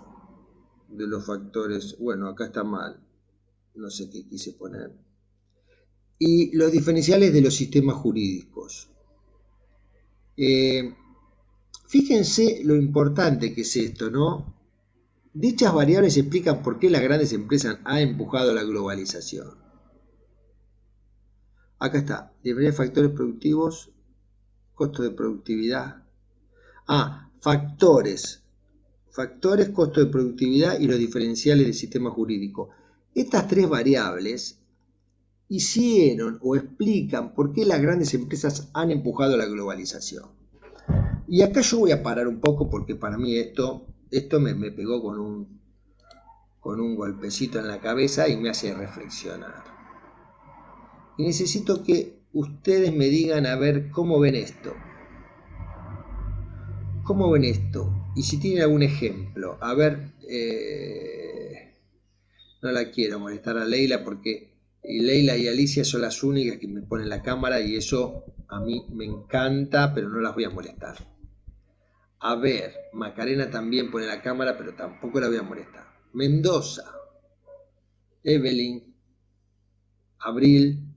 de los factores, bueno, acá está mal, no sé qué quise poner, y los diferenciales de los sistemas jurídicos. Fíjense lo importante que es esto, ¿no? Dichas variables explican por qué las grandes empresas han empujado la globalización. Acá está, diferentes factores productivos, costo de productividad. Factores, costo de productividad y los diferenciales del sistema jurídico. Estas tres variables hicieron o explican por qué las grandes empresas han empujado la globalización. Y acá yo voy a parar un poco porque para mí esto me pegó con un golpecito en la cabeza y me hace reflexionar. Y necesito que ustedes me digan a ver cómo ven esto. ¿Cómo ven esto? Y si tienen algún ejemplo. A ver, no la quiero molestar a Leila porque Leila y Alicia son las únicas que me ponen la cámara y eso a mí me encanta, pero no las voy a molestar. A ver, Macarena también pone la cámara, pero tampoco la voy a molestar. Mendoza, Evelyn, Abril,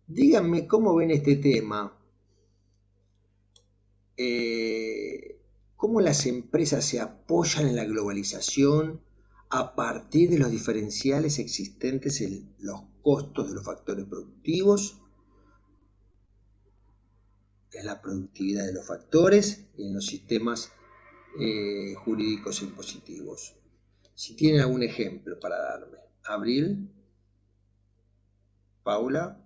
díganme cómo ven este tema. ¿Cómo las empresas se apoyan en la globalización a partir de los diferenciales existentes en los costos de los factores productivos, en la productividad de los factores y en los sistemas jurídicos impositivos? Si tienen algún ejemplo para darme. Abril, Paula.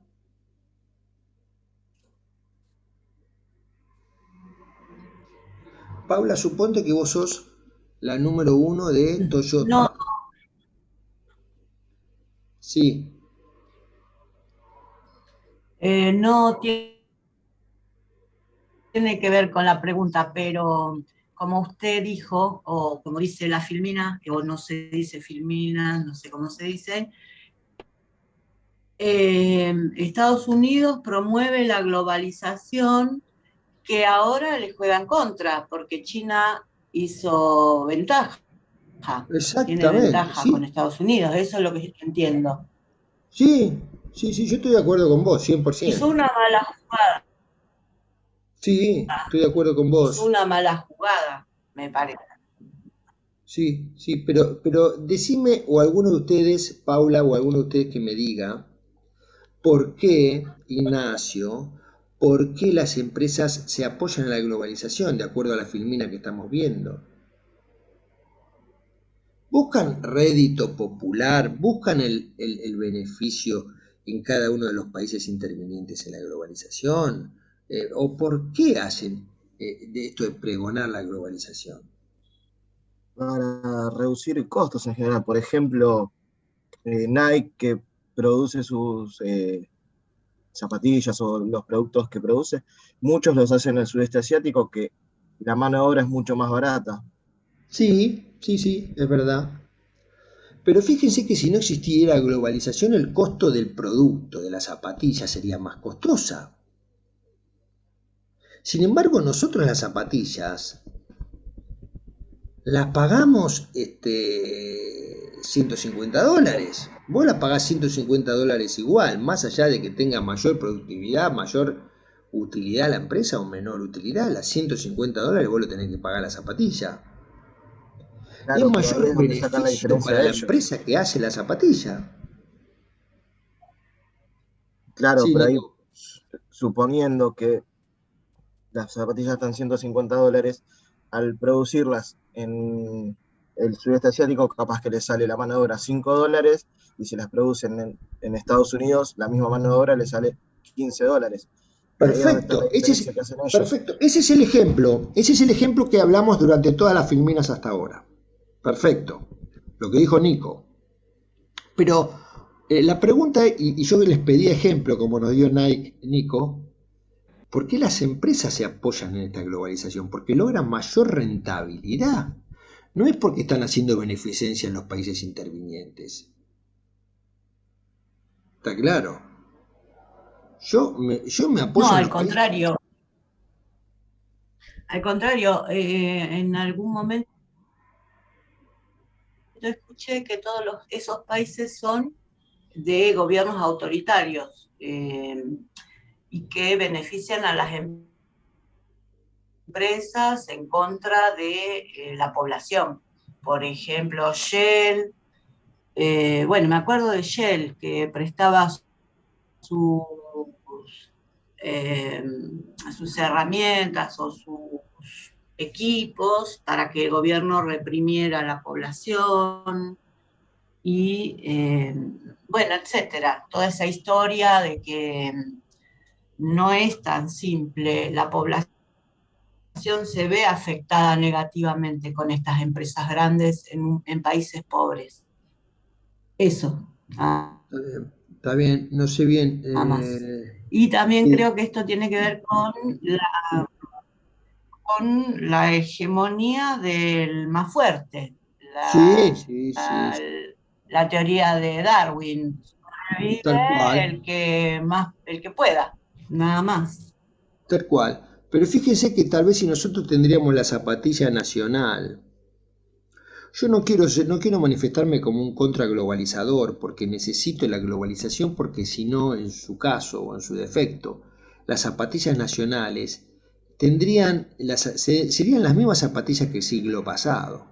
Paula, suponte que vos sos la número 1 de Toyota. No. Sí. No tiene que ver con la pregunta, pero como usted dijo, o como dice la Filmina, o no se dice Filmina, no sé cómo se dice, Estados Unidos promueve la globalización que ahora les juega en contra, porque China hizo ventaja. Tiene ventaja con Estados Unidos, eso es lo que entiendo. Sí, yo estoy de acuerdo con vos, 100%. Hizo una mala jugada. Sí, estoy de acuerdo con vos. Hizo una mala jugada, me parece. Sí, pero decime, o alguno de ustedes, Paula, o alguno de ustedes que me diga, ¿por qué, Ignacio, por qué las empresas se apoyan en la globalización, de acuerdo a la filmina que estamos viendo? ¿Buscan rédito popular? ¿Buscan el beneficio en cada uno de los países intervinientes en la globalización? ¿O por qué hacen de esto de pregonar la globalización? Para reducir costos en general. Por ejemplo, Nike, que produce sus zapatillas o los productos que produce, muchos los hacen en el sudeste asiático, que la mano de obra es mucho más barata. Sí, es verdad. Pero fíjense que si no existiera globalización, el costo del producto, de la zapatilla, sería más costosa. Sin embargo, nosotros las zapatillas las pagamos $150. Vos las pagás $150 igual, más allá de que tenga mayor productividad, mayor utilidad la empresa o menor utilidad, las $150 vos lo tenés que pagar la zapatilla. Claro, y es mayor el beneficio para la ellos. empresa que hace la zapatilla. Claro, Sí, pero ahí, Nico. suponiendo que las zapatillas están $150, al producirlas en el sudeste asiático capaz que le sale la mano de obra $5 y si las producen en Estados Unidos, la misma mano de obra le sale $15. Ahí es donde está la Perfecto, diferencia que hacen ellos. perfecto. Ese es el ejemplo que hablamos durante todas las filminas hasta ahora. Perfecto, lo que dijo Nico. Pero la pregunta, y yo les pedí ejemplo, como nos dio Nico, ¿por qué las empresas se apoyan en esta globalización? Porque logran mayor rentabilidad. No es porque están haciendo beneficencia en los países intervinientes. ¿Está claro? Yo me apoyo No, en al los países. contrario. Al contrario, en algún momento escuché que todos esos países son de gobiernos autoritarios y que benefician a las empresas en contra de la población. Por ejemplo, Shell, bueno, me acuerdo de Shell, que prestaba sus herramientas o sus equipos para que el gobierno reprimiera a la población y, bueno, etcétera. Toda esa historia de que no es tan simple, la población se ve afectada negativamente con estas empresas grandes en países pobres. Eso. Está bien, no sé bien. Nada más. Y también creo que esto tiene que ver con la hegemonía del más fuerte. Sí. La teoría de Darwin. Tal cual. El que pueda, nada más. Tal cual. Pero fíjense que tal vez si nosotros tendríamos la zapatilla nacional, yo no quiero manifestarme como un contraglobalizador, porque necesito la globalización, porque si no, en su caso o en su defecto, las zapatillas nacionales serían las mismas zapatillas que el siglo pasado,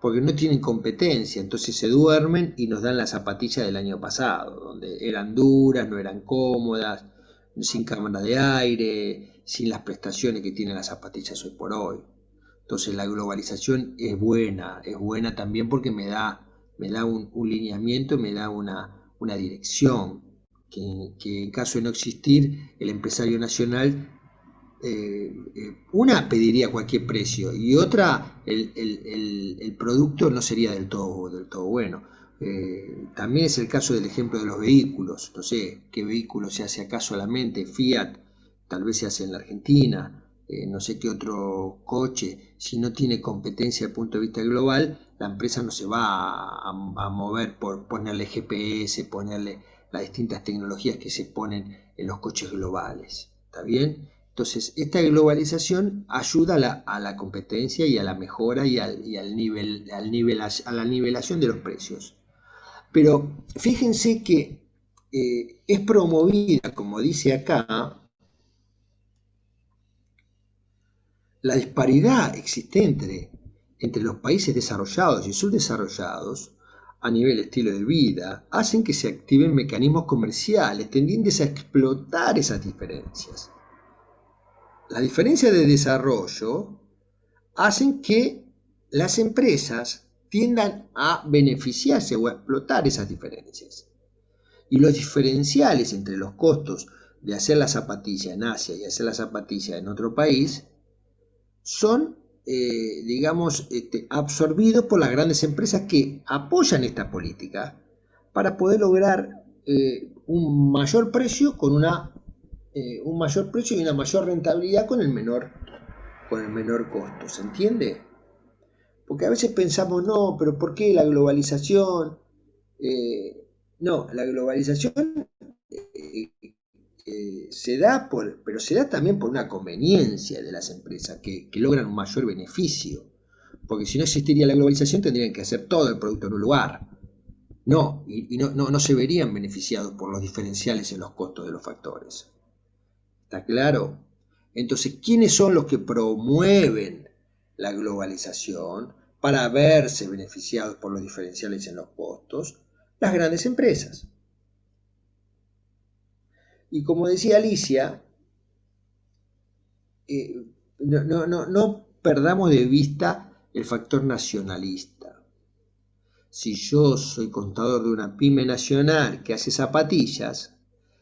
porque no tienen competencia, entonces se duermen y nos dan las zapatillas del año pasado, donde eran duras, no eran cómodas, sin cámara de aire, sin las prestaciones que tienen las zapatillas hoy por hoy. Entonces la globalización es buena también porque me da un lineamiento, me da una dirección, que en caso de no existir el empresario nacional, una pediría cualquier precio y otra el producto no sería del todo bueno. También es el caso del ejemplo de los vehículos. No sé qué vehículo se hace acá solamente, Fiat, tal vez se hace en la Argentina, no sé qué otro coche. Si no tiene competencia desde el punto de vista global, la empresa no se va a mover por ponerle GPS, ponerle las distintas tecnologías que se ponen en los coches globales. ¿Está bien? Entonces, esta globalización ayuda a la competencia y a la mejora y a la nivelación de los precios. Pero fíjense que es promovida, como dice acá, la disparidad existente entre los países desarrollados y subdesarrollados a nivel estilo de vida, hacen que se activen mecanismos comerciales tendientes a explotar esas diferencias. Las diferencias de desarrollo hacen que las empresas tiendan a beneficiarse o a explotar esas diferencias. Y los diferenciales entre los costos de hacer la zapatilla en Asia y hacer la zapatilla en otro país son, absorbidos por las grandes empresas que apoyan esta política para poder lograr un mayor precio un mayor precio y una mayor rentabilidad con el menor costo. ¿Se entiende? Porque a veces pensamos, no, pero ¿por qué la globalización? No, la globalización se da pero se da también por una conveniencia de las empresas que logran un mayor beneficio. Porque si no existiría la globalización tendrían que hacer todo el producto en un lugar. No, y no se verían beneficiados por los diferenciales en los costos de los factores. ¿Está claro? Entonces, ¿quiénes son los que promueven la globalización para verse beneficiados por los diferenciales en los costos? Las grandes empresas. Y como decía Alicia, no perdamos de vista el factor nacionalista. Si yo soy contador de una pyme nacional que hace zapatillas,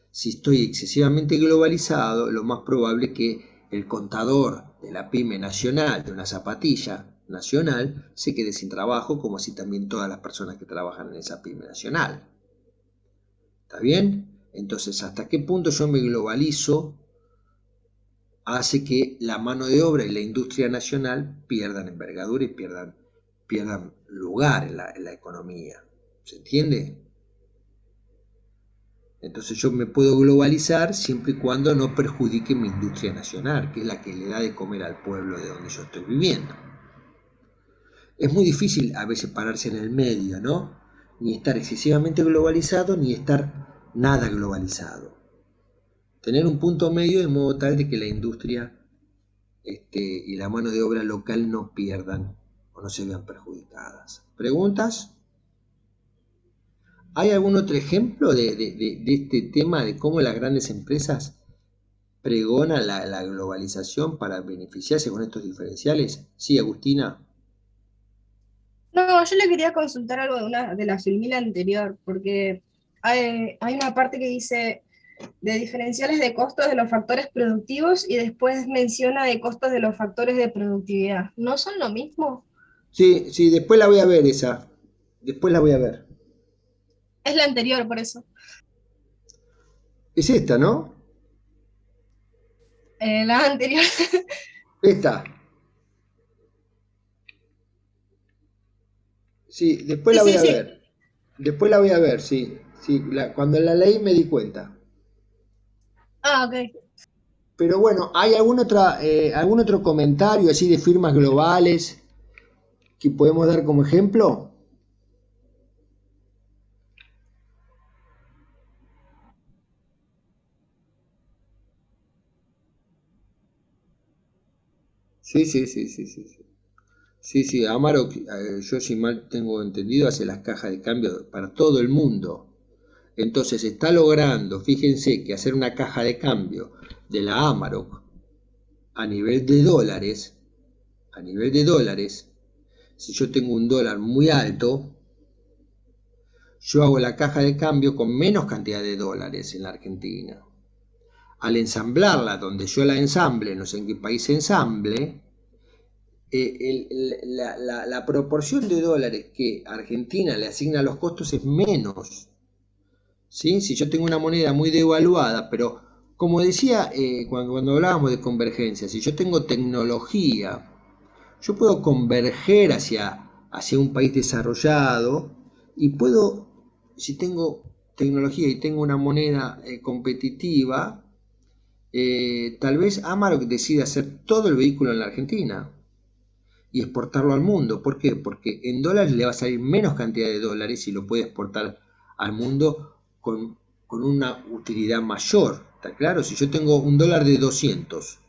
si estoy excesivamente globalizado, lo más probable es que el contador de la pyme nacional, de una zapatilla nacional, se quede sin trabajo, como así también todas las personas que trabajan en esa pyme nacional. ¿Está bien? Entonces, ¿hasta qué punto yo me globalizo? Hace que la mano de obra y la industria nacional pierdan envergadura y pierdan lugar en la economía. ¿Se entiende? Entonces yo me puedo globalizar siempre y cuando no perjudique mi industria nacional, que es la que le da de comer al pueblo de donde yo estoy viviendo. Es muy difícil a veces pararse en el medio, ¿no? Ni estar excesivamente globalizado, ni estar nada globalizado. Tener un punto medio de modo tal de que la industria y la mano de obra local no pierdan o no se vean perjudicadas. ¿Preguntas? ¿Hay algún otro ejemplo de este tema de cómo las grandes empresas pregonan la globalización para beneficiarse con estos diferenciales? Sí, Agustina. No, yo le quería consultar algo de la filmina anterior, porque hay una parte que dice de diferenciales de costos de los factores productivos y después menciona de costos de los factores de productividad. ¿No son lo mismo? Sí, sí, después la voy a ver esa. Después la voy a ver. Es la anterior, por eso. Es esta, ¿no? La anterior. Esta. Sí, después Sí, la voy sí, a sí. ver. Después la voy a ver, sí. Sí, cuando la leí me di cuenta. Ah, ok. Pero bueno, ¿hay algún otro comentario así de firmas globales que podemos dar como ejemplo? Sí, sí, sí, sí, sí. Sí, sí, Amarok, yo si mal tengo entendido, hace las cajas de cambio para todo el mundo. Entonces está logrando, fíjense que hacer una caja de cambio de la Amarok a nivel de dólares, si yo tengo un dólar muy alto, yo hago la caja de cambio con menos cantidad de dólares en la Argentina. Al ensamblarla, donde yo la ensamble, no sé en qué país se ensamble, la proporción de dólares que Argentina le asigna a los costos es menos. ¿Sí? Si yo tengo una moneda muy devaluada, pero como decía cuando hablábamos de convergencia, si yo tengo tecnología, yo puedo converger hacia un país desarrollado y puedo, si tengo tecnología y tengo una moneda competitiva, tal vez Amarok decida hacer todo el vehículo en la Argentina y exportarlo al mundo. ¿Por qué? Porque en dólares le va a salir menos cantidad de dólares y lo puede exportar al mundo con una utilidad mayor. ¿Está claro? Si yo tengo un dólar de 200,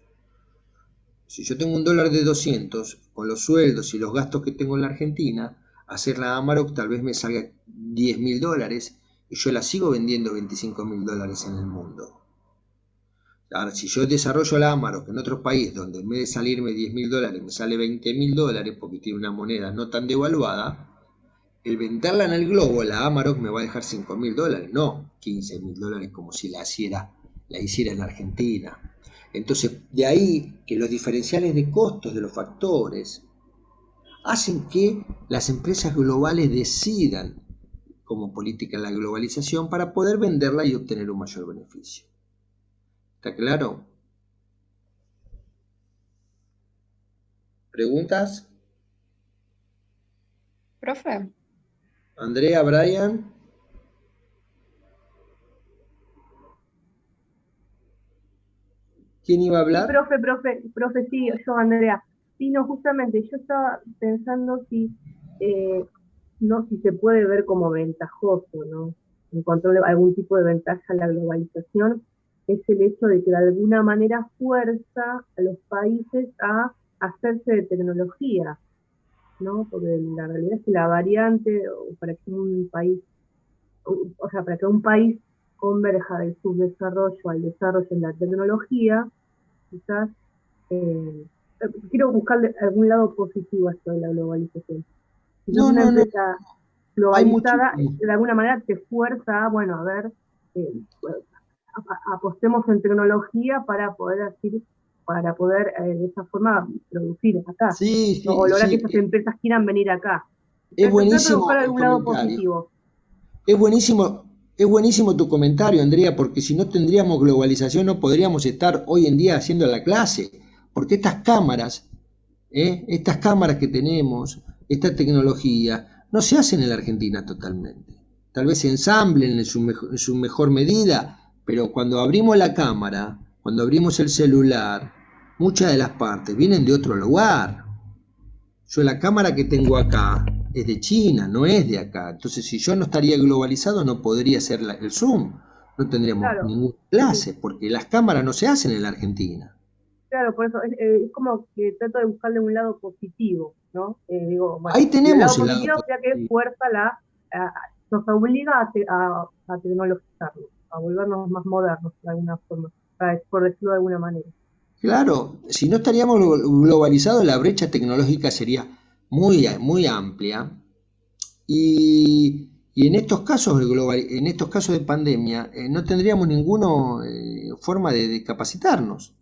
con los sueldos y los gastos que tengo en la Argentina, hacer la Amarok tal vez me salga $10.000 y yo la sigo vendiendo $25.000 en el mundo. Ahora, si yo desarrollo la Amarok en otro país donde en vez de salirme $10.000 me sale $20.000 porque tiene una moneda no tan devaluada, el venderla en el globo, la Amarok me va a dejar $5.000, no $15.000 como si la hiciera en Argentina. Entonces, de ahí que los diferenciales de costos de los factores hacen que las empresas globales decidan como política la globalización para poder venderla y obtener un mayor beneficio. ¿Está claro? ¿Preguntas? Profe, Andrea, Brian. ¿Quién iba a Sí, hablar? profe, sí, yo, Andrea. Sí, no, justamente, yo estaba pensando si se puede ver como ventajoso, ¿no? Encontrarle algún tipo de ventaja a la globalización, es el hecho de que de alguna manera fuerza a los países a hacerse de tecnología, ¿no? Porque la realidad es que la variante, o para que un país, o sea, para que un país converja del subdesarrollo al desarrollo en la tecnología, quizás quiero buscarle algún lado positivo a esto de la globalización. Si sos No, una no, no. empresa Hay globalizada, muchísimo. de alguna manera te fuerza, bueno, a ver, apostemos en tecnología para poder de esa forma producir acá, Sí, ¿no? O sí, lograr que sí. esas empresas quieran venir acá. Es Trato de buenísimo buscar el algún lado comentario. positivo. Es buenísimo tu comentario, Andrea, porque si no tendríamos globalización no podríamos estar hoy en día haciendo la clase, porque estas cámaras que tenemos, esta tecnología, no se hacen en la Argentina totalmente. Tal vez se ensamblen en su mejor medida, pero cuando abrimos la cámara, cuando abrimos el celular, muchas de las partes vienen de otro lugar. Yo la cámara que tengo acá es de China, no es de acá. Entonces, si yo no estaría globalizado, no podría hacer el Zoom. No tendríamos Claro, ninguna sí, clase, porque las cámaras no se hacen en la Argentina. claro, por eso es como que trato de buscarle un lado positivo, ¿no? Digo, bueno, Ahí y el lado tenemos el lado positivo ya que positivo. fuerza nos obliga a tecnologizarnos, a volvernos más modernos de alguna forma, por decirlo de alguna manera. Claro, si no estaríamos globalizados, la brecha tecnológica sería muy amplia. Y en estos casos en estos casos de pandemia, no tendríamos ninguna forma de capacitarnos.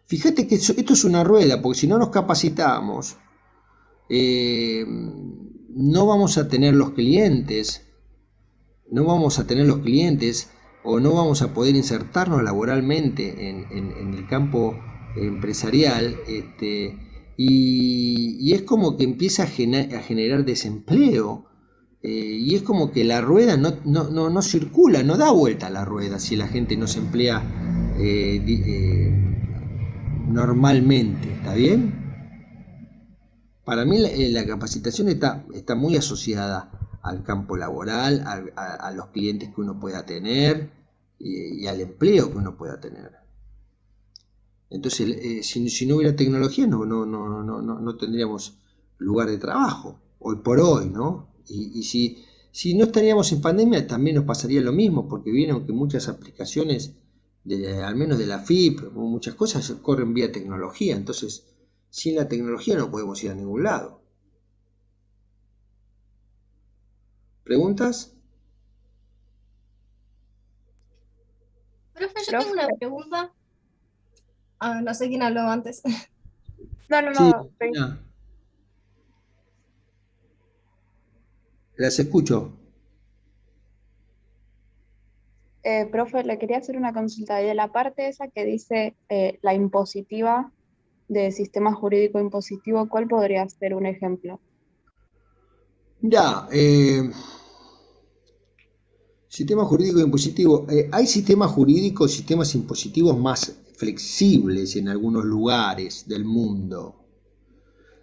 Fíjate que esto es una rueda, porque si no nos capacitamos, no vamos a tener los clientes, no vamos a tener los clientes o no vamos a poder insertarnos laboralmente en el campo empresarial, y es como que empieza a generar desempleo, y es como que la rueda no circula, no da vuelta la rueda si la gente no se emplea normalmente, ¿está bien? Para mí la capacitación está muy asociada al campo laboral, a los clientes que uno pueda tener y al empleo que uno pueda tener. Entonces, si no hubiera tecnología, no tendríamos lugar de trabajo, hoy por hoy, ¿no? Y si no estaríamos en pandemia, también nos pasaría lo mismo, porque vieron que muchas aplicaciones, al menos de la FIP, muchas cosas corren vía tecnología, entonces sin la tecnología no podemos ir a ningún lado. ¿Preguntas? Profe, yo tengo Profe, una pregunta. Ah, no sé quién habló antes. Sí, no, Cristina, las escucho. profe, le quería hacer una consulta. Y de la parte esa que dice la impositiva de sistema jurídico impositivo, ¿cuál podría ser un ejemplo? Ya, sistema jurídico impositivo. Hay sistemas impositivos más flexibles en algunos lugares del mundo.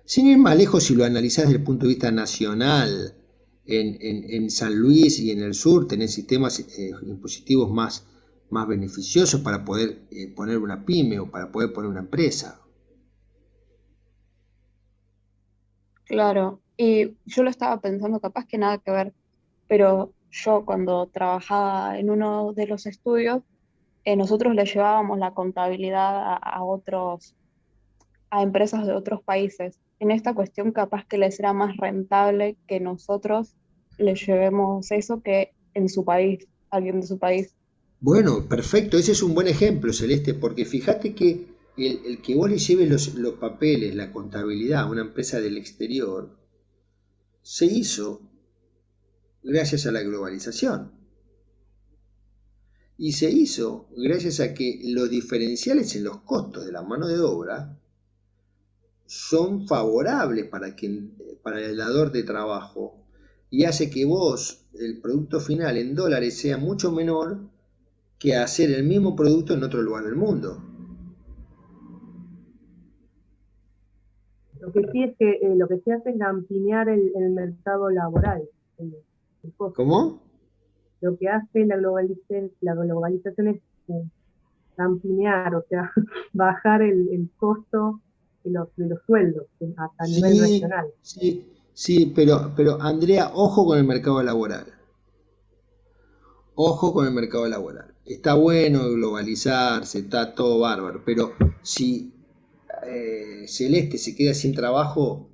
Sin ir más lejos, si lo analizás desde el punto de vista nacional, en San Luis y en el sur tenés sistemas impositivos más beneficiosos para poder poner una pyme o para poder poner una empresa. Claro, y yo lo estaba pensando, capaz que nada que ver, pero yo cuando trabajaba en uno de los estudios, nosotros le llevábamos la contabilidad a empresas de otros países. En esta cuestión capaz que les era más rentable que nosotros les llevemos eso que en su país, alguien de su país. Bueno, perfecto, ese es un buen ejemplo, Celeste, porque fíjate que el que vos le lleves los papeles, la contabilidad a una empresa del exterior, se hizo gracias a la globalización. Y se hizo gracias a que los diferenciales en los costos de la mano de obra son favorables para el dador de trabajo y hace que vos, el producto final en dólares, sea mucho menor que hacer el mismo producto en otro lugar del mundo. Lo que sí es que lo que se hace es ampliar el mercado laboral. El costo. ¿Cómo? Lo que hace la globalización es ampliar, o sea, bajar el costo de los sueldos a nivel Sí, nacional. sí, sí, pero Andrea, ojo con el mercado laboral. Ojo con el mercado laboral. Está bueno globalizarse, está todo bárbaro, pero si Celeste se queda sin trabajo,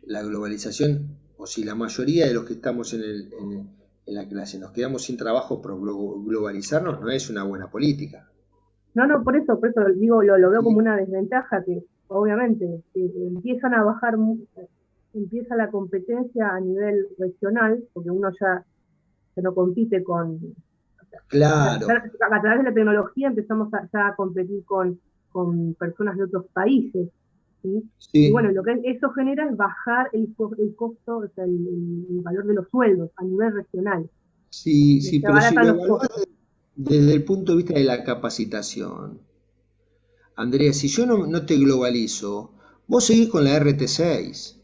la globalización, o si la mayoría de los que estamos en la clase nos quedamos sin trabajo por globalizarnos, no es una buena política. No, por eso digo, lo veo como una desventaja que, obviamente, empiezan a bajar, empieza la competencia a nivel regional, porque uno ya no compite con... Claro. A través de la tecnología empezamos ya a competir con personas de otros países, ¿sí? Sí. Y bueno, lo que eso genera es bajar el costo, o sea, el valor de los sueldos a nivel regional. Sí, pero si lo evaluás desde el punto de vista de la capacitación, Andrea, si yo no te globalizo, vos seguís con la RT6.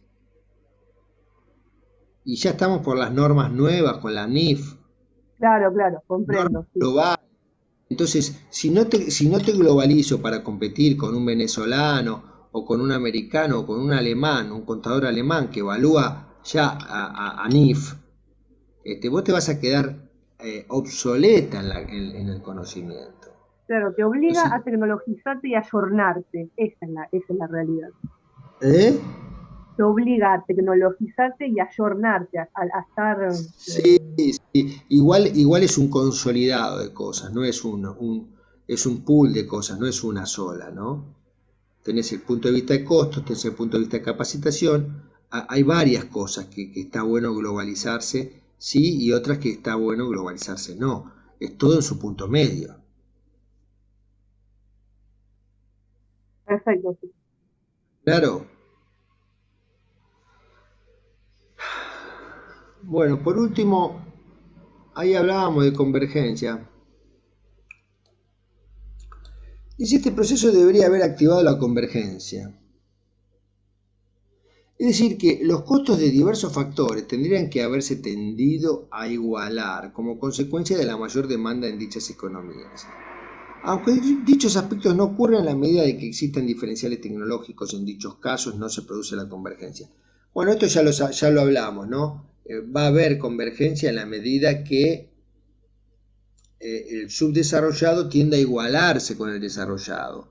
Y ya estamos por las normas nuevas, con la NIF. Claro, comprendo. Sí. Global. Entonces, si no te globalizo para competir con un venezolano, o con un americano, o con un alemán, un contador alemán que evalúa ya a NIF, vos te vas a quedar obsoleta en el conocimiento. Claro, te obliga a tecnologizarte y a ayornarte. Esa es la realidad. Te obliga a tecnologizarte y a ayornarte, a estar... Sí. Igual es un consolidado de cosas, no es es un pool de cosas, no es una sola, ¿no? Tenés el punto de vista de costos, tenés el punto de vista de capacitación, hay varias cosas que está bueno globalizarse, sí, y otras que está bueno globalizarse, no. Es todo en su punto medio. Perfecto, sí. Claro. Bueno, por último, ahí hablábamos de convergencia. Dice, este proceso debería haber activado la convergencia. Es decir, que los costos de diversos factores tendrían que haberse tendido a igualar como consecuencia de la mayor demanda en dichas economías. Aunque dichos aspectos no ocurren en la medida de que existan diferenciales tecnológicos, en dichos casos no se produce la convergencia. Bueno, esto ya lo hablamos, ¿no? Va a haber convergencia en la medida que el subdesarrollado tiende a igualarse con el desarrollado,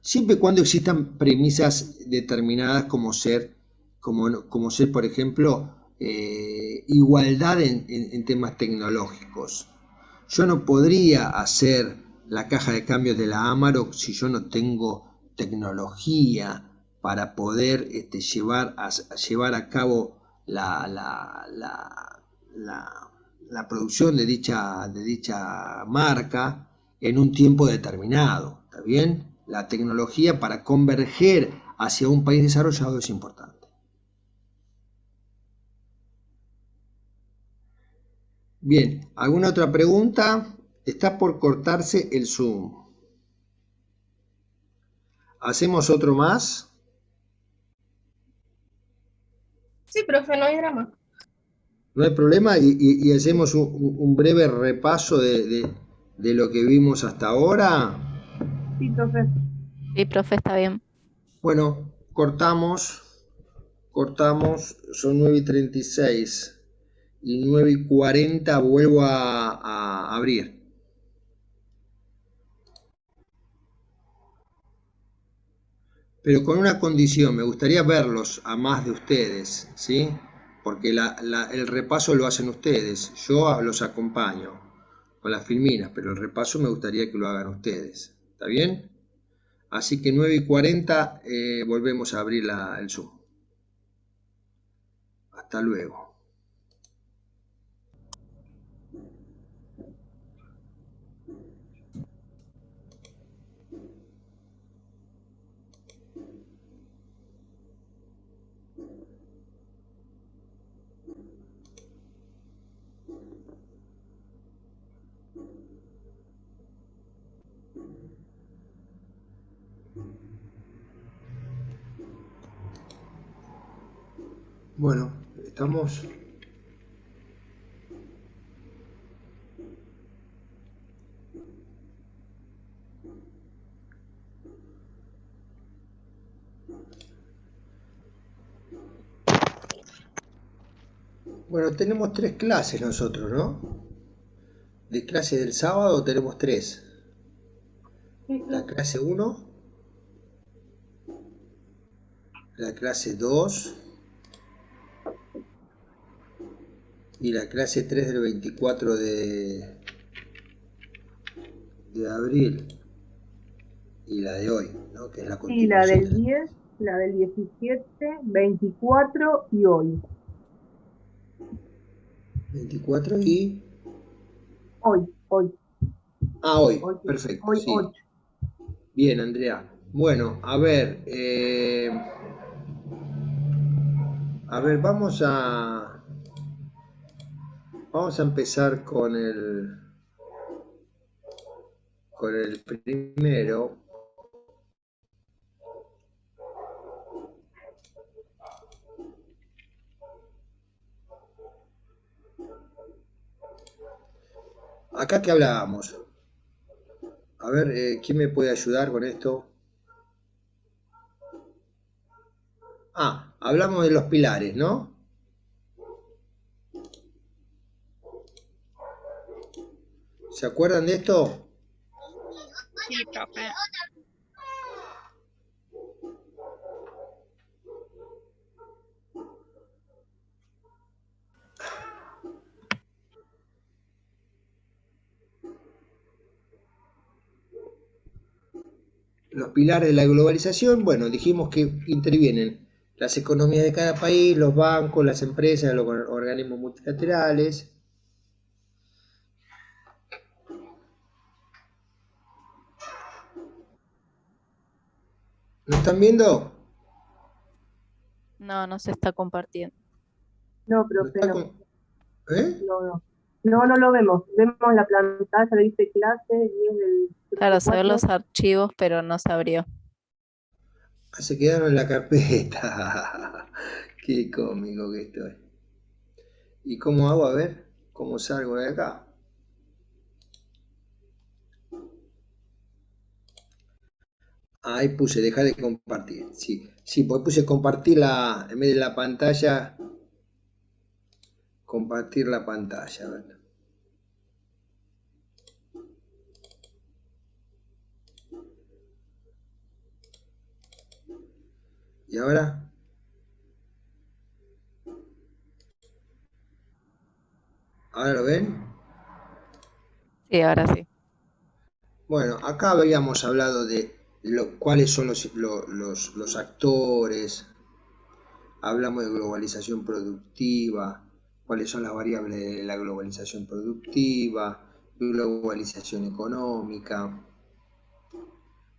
siempre y cuando existan premisas determinadas como ser, por ejemplo, igualdad en temas tecnológicos. Yo no podría hacer la caja de cambios de la Amarok si yo no tengo tecnología para poder llevar a cabo la producción de dicha marca en un tiempo determinado. ¿Está bien? La tecnología para converger hacia un país desarrollado es importante. Bien, ¿alguna otra pregunta? Está por cortarse el Zoom. ¿Hacemos otro más? Sí, profe, no hay drama. No hay problema y hacemos un breve repaso de lo que vimos hasta ahora. Sí, profe. Sí, profe, está bien. Bueno, cortamos, son 9:36 y 9:40 vuelvo a abrir. Pero con una condición, me gustaría verlos a más de ustedes, ¿sí? Porque el repaso lo hacen ustedes, yo los acompaño con las filminas, pero el repaso me gustaría que lo hagan ustedes, ¿está bien? Así que 9:40 volvemos a abrir el Zoom. Hasta luego. Bueno, estamos... Bueno, tenemos 3 clases nosotros, ¿no? de clase del sábado tenemos 3. Sí, La clase 1, la clase 2 y la clase 3 del 24 de abril. Y la de hoy, ¿no? Que es la sí, la continuación del 10, la del 17, 24 y hoy. 24 y... Hoy. Ah, hoy, Hoy, perfecto, hoy sí. 8. Bien, Andrea. Bueno, a ver, vamos a empezar con el primero. Acá que hablábamos. A ver, ¿quién me puede ayudar con esto? Ah, hablamos de los pilares, ¿no? ¿Se acuerdan de esto? Sí, profe. Los pilares de la globalización, bueno, dijimos que intervienen las economías de cada país, los bancos, las empresas, los organismos multilaterales. ¿Lo están viendo? No, no se está compartiendo. No, ¿No profe, está no. con- ¿Eh? No lo vemos. Vemos la pantalla, dice clase 10 del Claro, se ven 4. los archivos, pero no se abrió. Ah, se quedaron en la carpeta. Qué cómico que estoy. ¿Y cómo hago? A ver, ¿cómo salgo de acá? Ahí puse, dejar de compartir. Sí, pues puse compartir en vez de la pantalla, compartir la pantalla. A ver. ¿Y ahora? ¿Ahora lo ven? Sí, ahora sí. Bueno, acá habíamos hablado de cuáles son los actores, hablamos de globalización productiva, cuáles son las variables de la globalización productiva, globalización económica,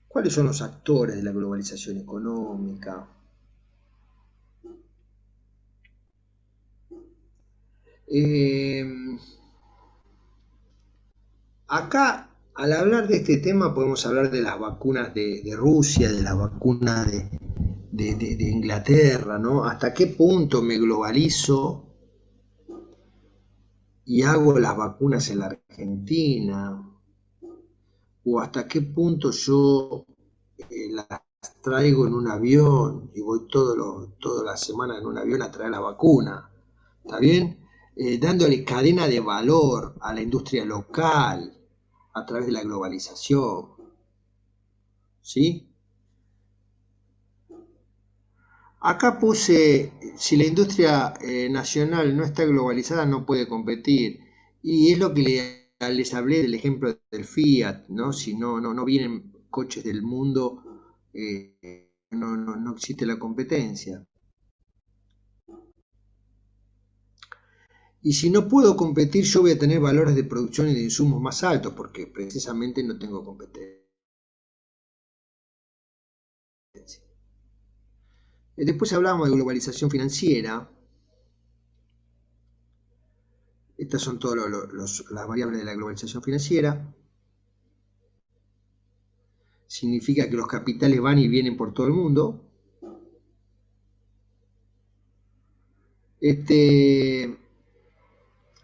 cuáles son los actores de la globalización económica. Eh, Acá, al hablar de este tema, podemos hablar de las vacunas de Rusia, de las vacunas de Inglaterra, ¿no? ¿Hasta qué punto me globalizo y hago las vacunas en la Argentina? ¿O hasta qué punto yo las traigo en un avión y voy toda la semana en un avión a traer la vacuna? ¿Está bien? Dándole cadena de valor a la industria local a través de la globalización. ¿Sí? Acá puse, si la industria nacional no está globalizada, no puede competir. Y es lo que les hablé del ejemplo del Fiat, ¿no? Si no vienen coches del mundo, no existe la competencia. Y si no puedo competir, yo voy a tener valores de producción y de insumos más altos, porque precisamente no tengo competencia. Después hablábamos de globalización financiera. Estas son todas las variables de la globalización financiera. Significa que los capitales van y vienen por todo el mundo.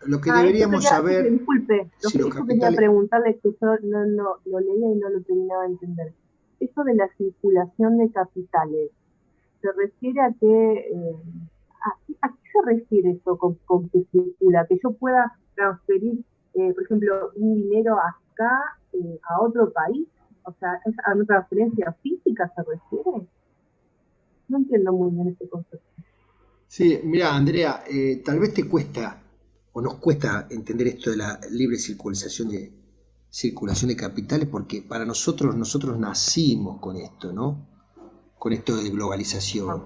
Lo que deberíamos saber, Disculpe, si los eso quería capitales... preguntarle, que yo no lo leía y no lo terminaba de entender. Eso de la circulación de capitales, ¿se refiere a que, a qué se refiere eso con que circula? Que yo pueda transferir por ejemplo, un dinero acá a otro país? O sea, ¿es a una transferencia física se refiere? No entiendo muy bien este concepto. Sí, mira, Andrea, tal vez te cuesta o nos cuesta entender esto de la libre circulación de capitales, porque para nosotros nacimos con esto, ¿no? Con esto de globalización.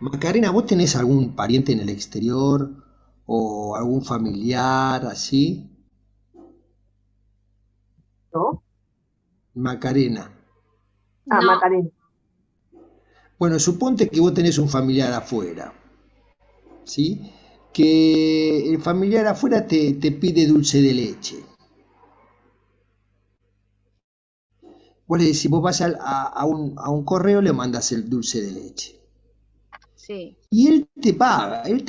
Macarena, ¿vos tenés algún pariente en el exterior o algún familiar así? ¿No? Macarena. Ah, No, Macarena. Bueno, suponte que vos tenés un familiar afuera, ¿sí? Que el familiar afuera te pide dulce de leche. Vos le decís, vos vas a un correo, le mandas el dulce de leche. sí, Y él te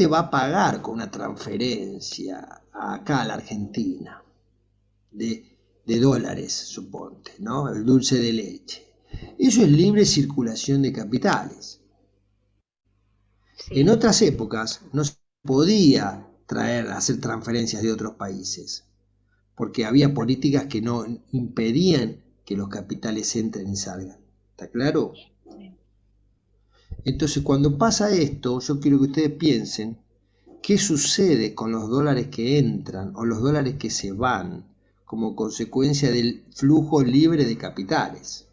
va a pagar con una transferencia acá a la Argentina de dólares, suponte, ¿no? El dulce de leche. Eso es libre circulación de capitales. En sí, otras épocas no se podía hacer transferencias de otros países, porque había políticas que no impedían que los capitales entren y salgan. ¿Está claro? sí. Entonces, cuando pasa esto, yo quiero que ustedes piensen qué sucede con los dólares que entran o los dólares que se van como consecuencia del flujo libre de capitales.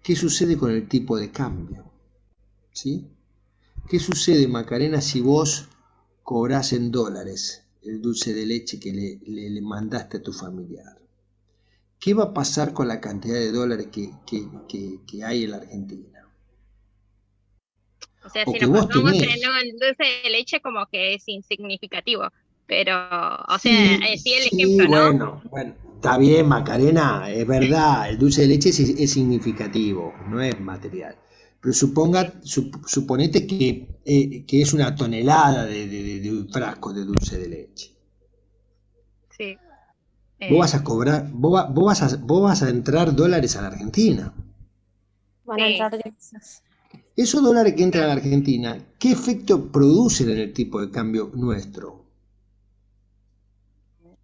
¿Qué sucede con el tipo de cambio? ¿Sí? ¿Qué sucede, Macarena, si vos cobrás en dólares el dulce de leche que le mandaste a tu familiar? ¿Qué va a pasar con la cantidad de dólares que hay en la Argentina? O sea, O si que nos vos basamos tenés. en el dulce de leche, como que es insignificativo. Pero, o sea, Sí, sí el sí, ejemplo, ¿no? bueno, está bien, Macarena, es verdad, el dulce de leche es significativo, no es material. Pero suponete que es una tonelada de un frasco de dulce de leche. Sí. Vos vas a cobrar, vos vas a entrar dólares a la Argentina. Van a Sí, entrar divisas. Esos dólares que entran a la Argentina, ¿qué efecto producen en el tipo de cambio nuestro?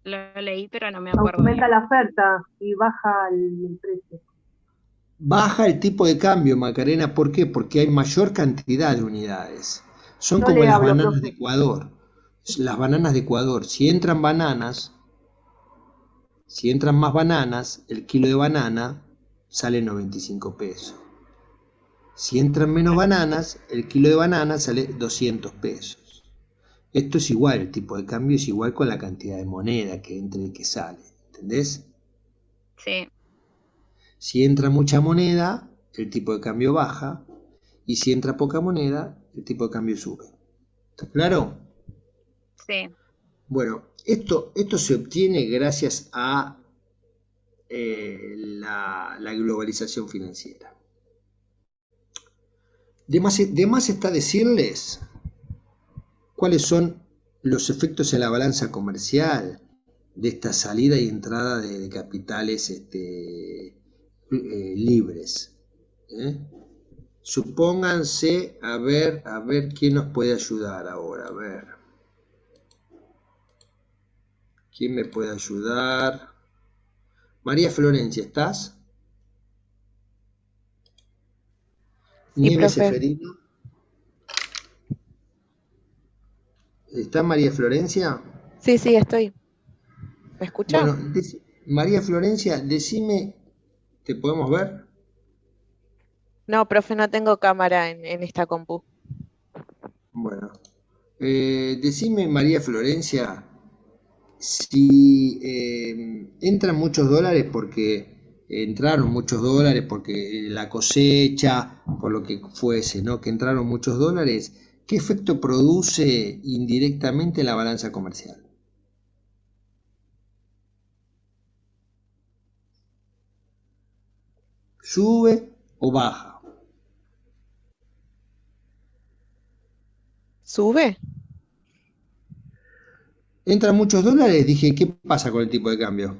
lo leí, pero no me acuerdo Aumenta bien. la oferta y baja el precio. Baja el tipo de cambio, Macarena, ¿por qué? Porque hay mayor cantidad de unidades. Son No como le las hablo, bananas de profe. Ecuador. Las bananas de Ecuador, si entran más bananas, el kilo de banana sale 95 pesos. Si entran menos bananas, el kilo de banana sale 200 pesos. Esto es igual, el tipo de cambio es igual con la cantidad de moneda que entra y que sale. ¿Entendés? Sí, Si entra mucha moneda, el tipo de cambio baja, y si entra poca moneda, el tipo de cambio sube. ¿Está claro? sí. Bueno, esto se obtiene gracias a la globalización financiera. De más está decirles cuáles son los efectos en la balanza comercial de esta salida y entrada de capitales libres. ¿Eh? Supónganse, a ver quién nos puede ayudar ahora, a ver. ¿Quién me puede ayudar? María Florencia, ¿estás? Sí, Nieves profe. Seferino. ¿Está María Florencia? Sí, sí, estoy. ¿Me escucha? Bueno, María Florencia, decime, ¿te podemos ver? No, profe, no tengo cámara en esta compu. Bueno, decime, María Florencia, si entran muchos dólares porque entraron muchos dólares porque la cosecha, por lo que fuese, ¿no? Que entraron muchos dólares, ¿qué efecto produce indirectamente la balanza comercial? ¿Sube o baja? ¿Sube? ¿Entran muchos dólares? Dije, ¿qué pasa con el tipo de cambio?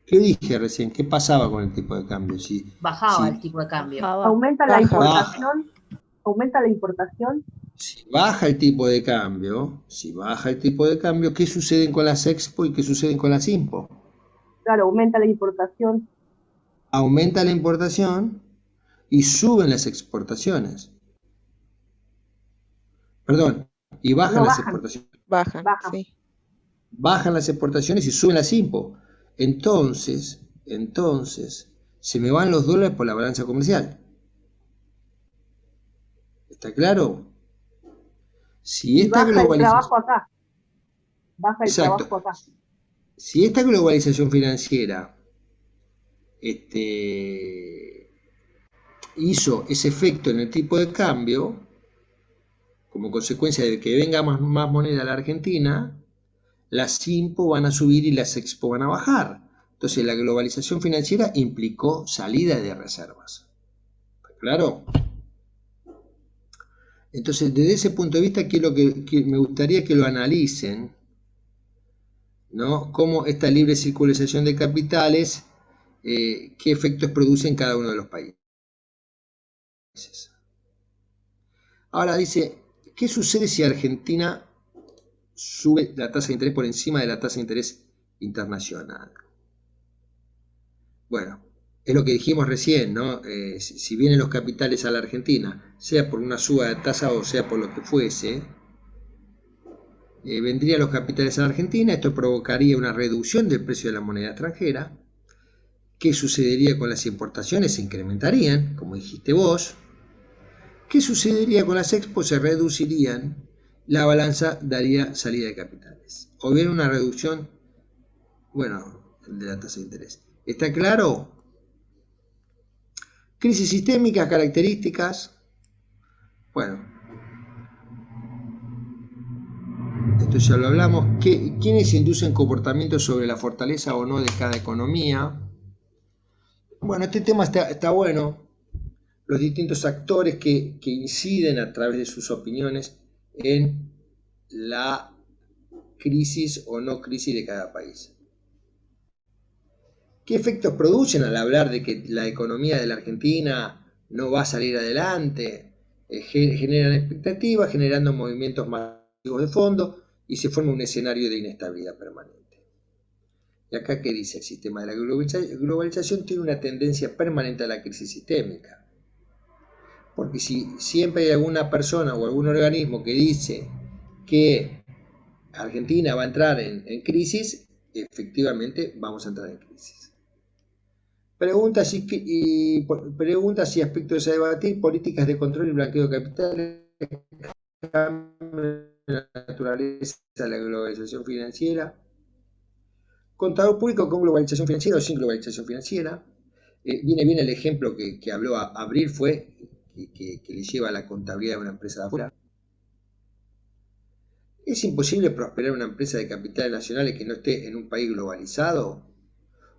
¿Qué dije recién? ¿Qué pasaba con el tipo de cambio? Bajaba el tipo de cambio. Aumenta la Baja. importación. Aumenta la importación. Si baja el tipo de cambio, ¿qué sucede con las Expo y qué sucede con las Impo? Claro, aumenta la importación. Aumenta la importación y suben las exportaciones. Perdón, y bajan No, las bajan. exportaciones. Bajan, Bajan. sí. Bajan las exportaciones y suben las Impo. Entonces, se me van los dólares por la balanza comercial. ¿Está claro? Si Y esta baja el globalización, trabajo acá. Baja el exacto, trabajo acá. si esta globalización financiera hizo ese efecto en el tipo de cambio, como consecuencia de que venga más moneda a la Argentina, las IMPO van a subir y las Expo van a bajar. Entonces la globalización financiera implicó salida de reservas. ¿Está claro? Entonces, desde ese punto de vista, que me gustaría que lo analicen, ¿no? Cómo esta libre circulación de capitales, qué efectos produce en cada uno de los países. Ahora dice, ¿qué sucede si Argentina sube la tasa de interés por encima de la tasa de interés internacional? Bueno, es lo que dijimos recién, ¿no? Si vienen los capitales a la Argentina, sea por una suba de tasa o sea por lo que fuese, vendrían los capitales a la Argentina, esto provocaría una reducción del precio de la moneda extranjera. ¿Qué sucedería con las importaciones? Se incrementarían, como dijiste vos. ¿Qué sucedería con las Expo? Se reducirían, la balanza daría salida de capitales. O bien una reducción, bueno, de la tasa de interés. ¿Está claro? Crisis sistémicas, características. Bueno, esto ya lo hablamos. ¿Quiénes inducen comportamientos sobre la fortaleza o no de cada economía? Bueno, este tema está bueno. Los distintos actores que inciden a través de sus opiniones en la crisis o no crisis de cada país. ¿Qué efectos producen al hablar de que la economía de la Argentina no va a salir adelante? Generan expectativas, generando movimientos masivos de fondo y se forma un escenario de inestabilidad permanente. Y acá, ¿qué dice? El sistema de la globalización tiene una tendencia permanente a la crisis sistémica. Porque si siempre hay alguna persona o algún organismo que dice que Argentina va a entrar en crisis, efectivamente vamos a entrar en crisis. Pregunta si aspectos a debatir: políticas de control y blanqueo de capitales, la naturaleza de la globalización financiera, contador público con globalización financiera o sin globalización financiera. Viene bien el ejemplo que habló Abril, fue que le lleva a la contabilidad de una empresa de afuera. ¿Es imposible prosperar una empresa de capitales nacionales que no esté en un país globalizado?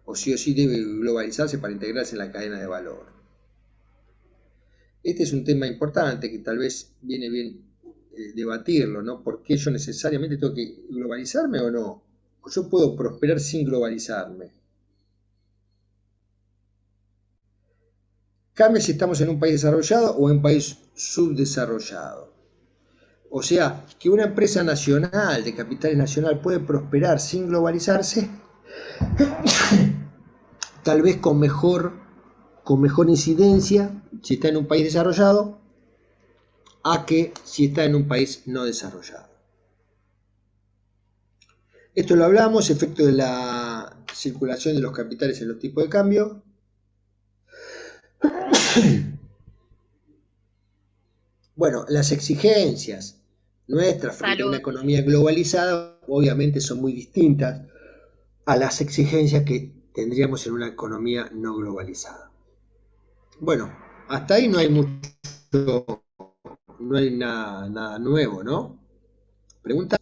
¿O sí debe globalizarse para integrarse en la cadena de valor? Este es un tema importante que tal vez viene bien debatirlo, ¿no? ¿Por qué yo necesariamente tengo que globalizarme o no? ¿O yo puedo prosperar sin globalizarme? Cambia si estamos en un país desarrollado o en un país subdesarrollado. O sea, que una empresa nacional, de capitales nacional, puede prosperar sin globalizarse, tal vez con mejor incidencia si está en un país desarrollado, a que si está en un país no desarrollado. Esto lo hablamos, efecto de la circulación de los capitales en los tipos de cambio. Bueno, las exigencias nuestras frente a una economía globalizada obviamente son muy distintas a las exigencias que tendríamos en una economía no globalizada. Bueno, hasta ahí no hay nada nuevo, ¿no? ¿Pregunta?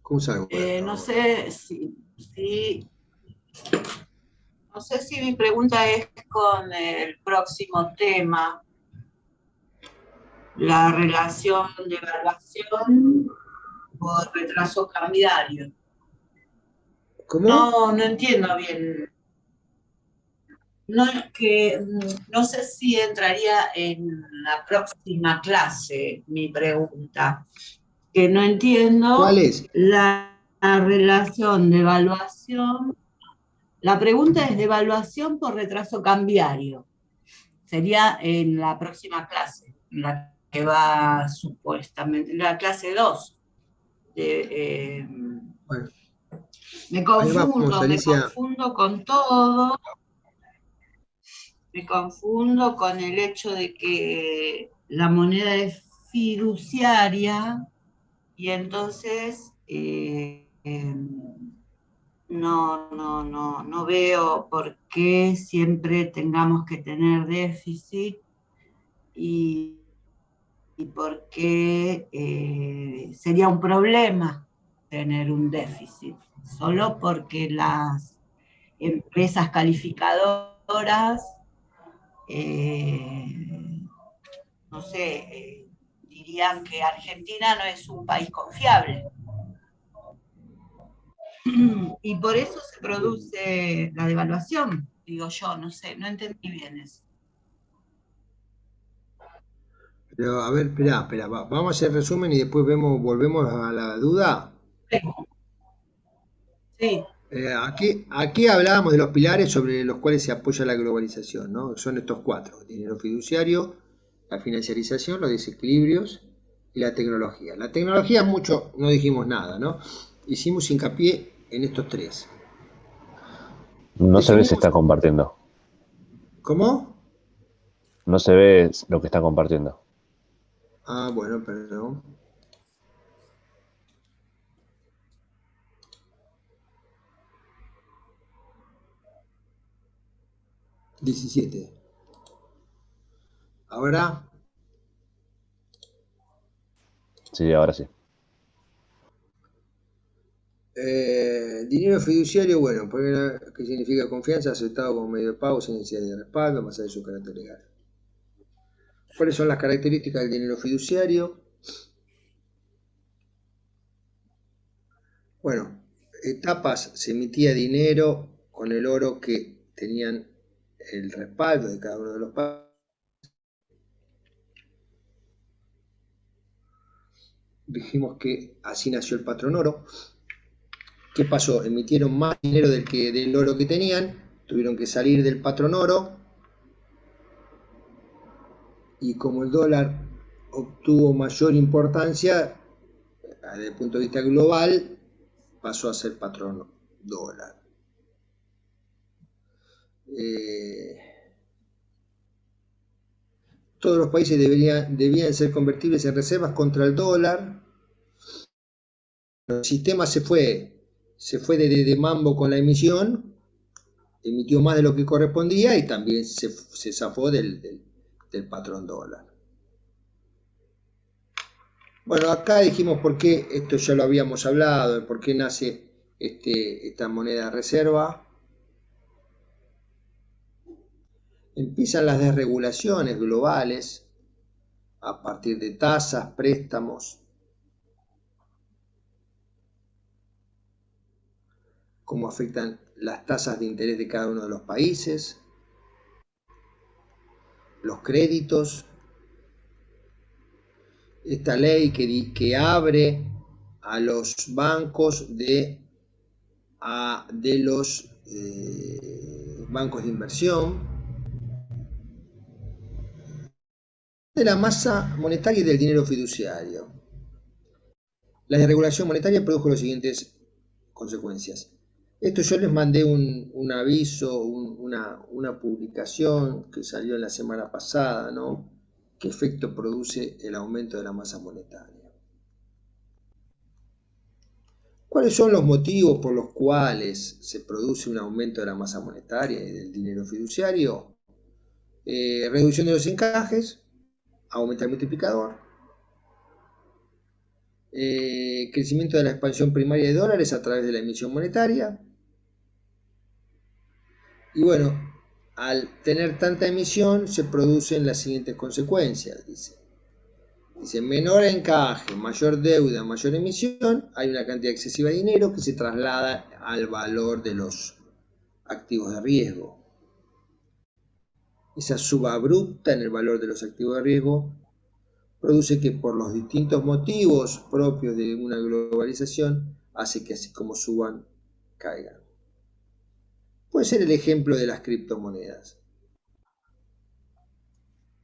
¿Cómo salgo? No sé si mi pregunta es con el próximo tema, la relación de evaluación o retraso cambiario. ¿Cómo? No entiendo bien. no sé si entraría en la próxima clase, mi pregunta, que no entiendo ¿Cuál es? la relación de evaluación. La pregunta es de evaluación por retraso cambiario. Sería en la próxima clase, en la que va supuestamente, en la clase 2. Bueno, Me ahí vamos, Alicia. confundo con todo. Me confundo con el hecho de que la moneda es fiduciaria y entonces no veo por qué siempre tengamos que tener déficit y por qué sería un problema tener un déficit, solo porque las empresas calificadoras no sé, dirían que Argentina no es un país confiable. Y por eso se produce la devaluación, digo yo, no sé, no entendí bien eso. Pero, a ver, espera, vamos a hacer resumen y después volvemos a la duda. Sí. Aquí hablábamos de los pilares sobre los cuales se apoya la globalización, ¿no? Son estos 4: dinero fiduciario, la financiarización, los desequilibrios y la tecnología. La tecnología mucho no dijimos nada, ¿no? Hicimos hincapié en estos 3. No se ve si está compartiendo. ¿Cómo? No se ve lo que está compartiendo. Ah, bueno, perdón. ¿17? ¿Ahora? Sí, ahora sí. Dinero fiduciario, bueno, ¿qué significa confianza? Aceptado como medio de pago sin necesidad de respaldo, más allá de su carácter legal. ¿Cuáles son las características del dinero fiduciario? Bueno, etapas: se emitía dinero con el oro que tenían el respaldo de cada uno de los países. Dijimos que así nació el patrón oro. ¿Qué pasó? Emitieron más dinero del oro que tenían, tuvieron que salir del patrón oro, y como el dólar obtuvo mayor importancia desde el punto de vista global, pasó a ser patrón dólar. Todos los países debían ser convertibles en reservas contra el dólar. El sistema se fue de mambo con la emisión, emitió más de lo que correspondía y también se zafó del patrón dólar. Bueno, acá dijimos por qué, esto ya lo habíamos hablado, de por qué nace esta moneda de reserva. Empiezan las desregulaciones globales a partir de tasas, préstamos, cómo afectan las tasas de interés de cada uno de los países, los créditos, esta ley que abre a los bancos de los bancos de inversión, de la masa monetaria y del dinero fiduciario. La desregulación monetaria produjo las siguientes consecuencias. Esto yo les mandé un aviso, una publicación que salió la semana pasada, ¿no? ¿Qué efecto produce el aumento de la masa monetaria? ¿Cuáles son los motivos por los cuales se produce un aumento de la masa monetaria y del dinero fiduciario? Reducción de los encajes, aumenta el multiplicador, crecimiento de la expansión primaria de dólares a través de la emisión monetaria. Y bueno, al tener tanta emisión se producen las siguientes consecuencias, dice menor encaje, mayor deuda, mayor emisión, hay una cantidad excesiva de dinero que se traslada al valor de los activos de riesgo. Esa suba abrupta en el valor de los activos de riesgo produce que por los distintos motivos propios de una globalización hace que así como suban, caigan. Puede ser el ejemplo de las criptomonedas.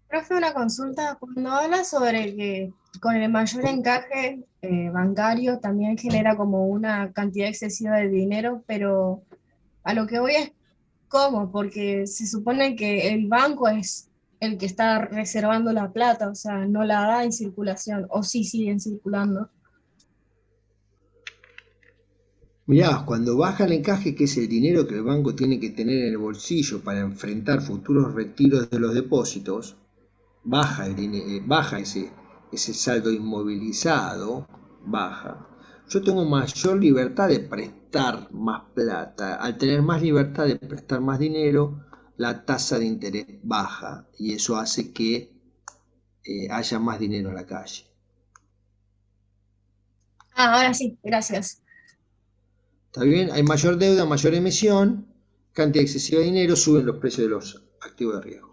Profe, una consulta. Cuando habla sobre que con el mayor encaje bancario también genera como una cantidad excesiva de dinero, pero a lo que voy es cómo, porque se supone que el banco es el que está reservando la plata, o sea, no la da en circulación, o sí siguen circulando. Mirá, cuando baja el encaje, que es el dinero que el banco tiene que tener en el bolsillo para enfrentar futuros retiros de los depósitos, baja ese saldo inmovilizado, baja. Yo tengo mayor libertad de prestar más plata. Al tener más libertad de prestar más dinero, la tasa de interés baja y eso hace que haya más dinero en la calle. Ah, ahora sí, gracias. ¿Está bien? Hay mayor deuda, mayor emisión, cantidad excesiva de dinero, suben los precios de los activos de riesgo.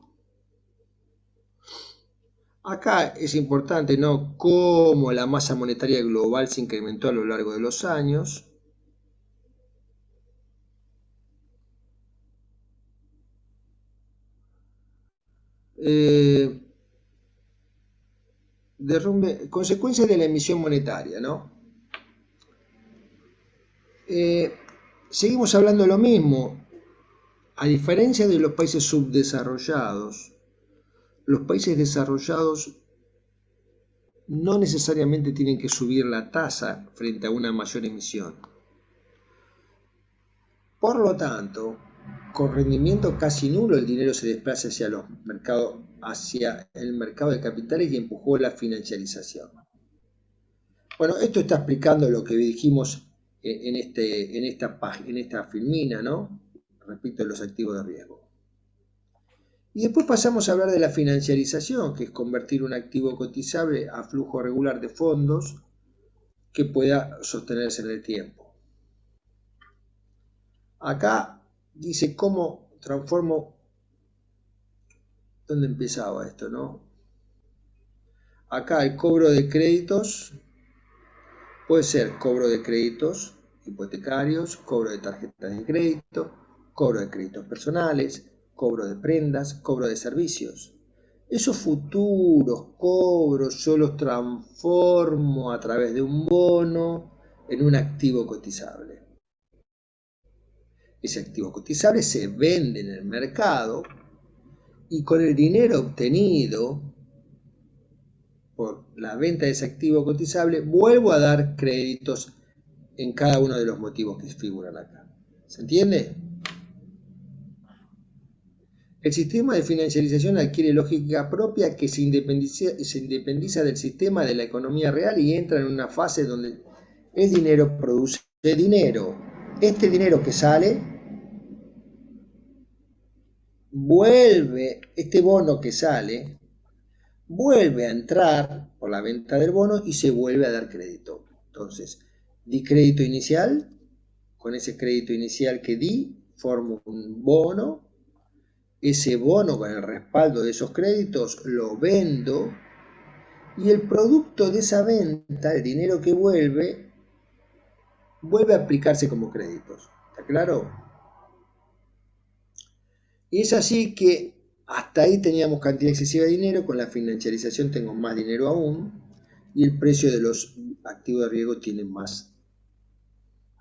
Acá es importante, ¿no?, cómo la masa monetaria global se incrementó a lo largo de los años. Consecuencias de la emisión monetaria, ¿no? Seguimos hablando de lo mismo. A diferencia de los países subdesarrollados, los países desarrollados no necesariamente tienen que subir la tasa frente a una mayor emisión. Por lo tanto, con rendimiento casi nulo, el dinero se desplaza hacia el mercado de capitales y empujó la financiarización. Bueno, esto está explicando lo que dijimos en esta filmina, ¿no?, respecto a los activos de riesgo. Y después pasamos a hablar de la financiarización, que es convertir un activo cotizable a flujo regular de fondos que pueda sostenerse en el tiempo. Acá dice cómo transformo. ¿Dónde empezaba esto, no? Acá el cobro de créditos puede ser cobro de créditos hipotecarios, cobro de tarjetas de crédito, cobro de créditos personales, cobro de prendas, cobro de servicios. Esos futuros cobros yo los transformo a través de un bono en un activo cotizable. Ese activo cotizable se vende en el mercado y con el dinero obtenido por la venta de ese activo cotizable vuelvo a dar créditos en cada uno de los motivos que figuran acá. ¿Se entiende? El sistema de financiarización adquiere lógica propia que se independiza del sistema de la economía real y entra en una fase donde el dinero produce dinero. Este dinero que sale este bono que sale, vuelve a entrar por la venta del bono y se vuelve a dar crédito. Entonces, di crédito inicial, con ese crédito inicial que di, formo un bono. Ese bono con el respaldo de esos créditos lo vendo y el producto de esa venta, el dinero que vuelve a aplicarse como créditos. ¿Está claro? Y es así que hasta ahí teníamos cantidad excesiva de dinero, con la financiarización tengo más dinero aún y el precio de los activos de riesgo tiene más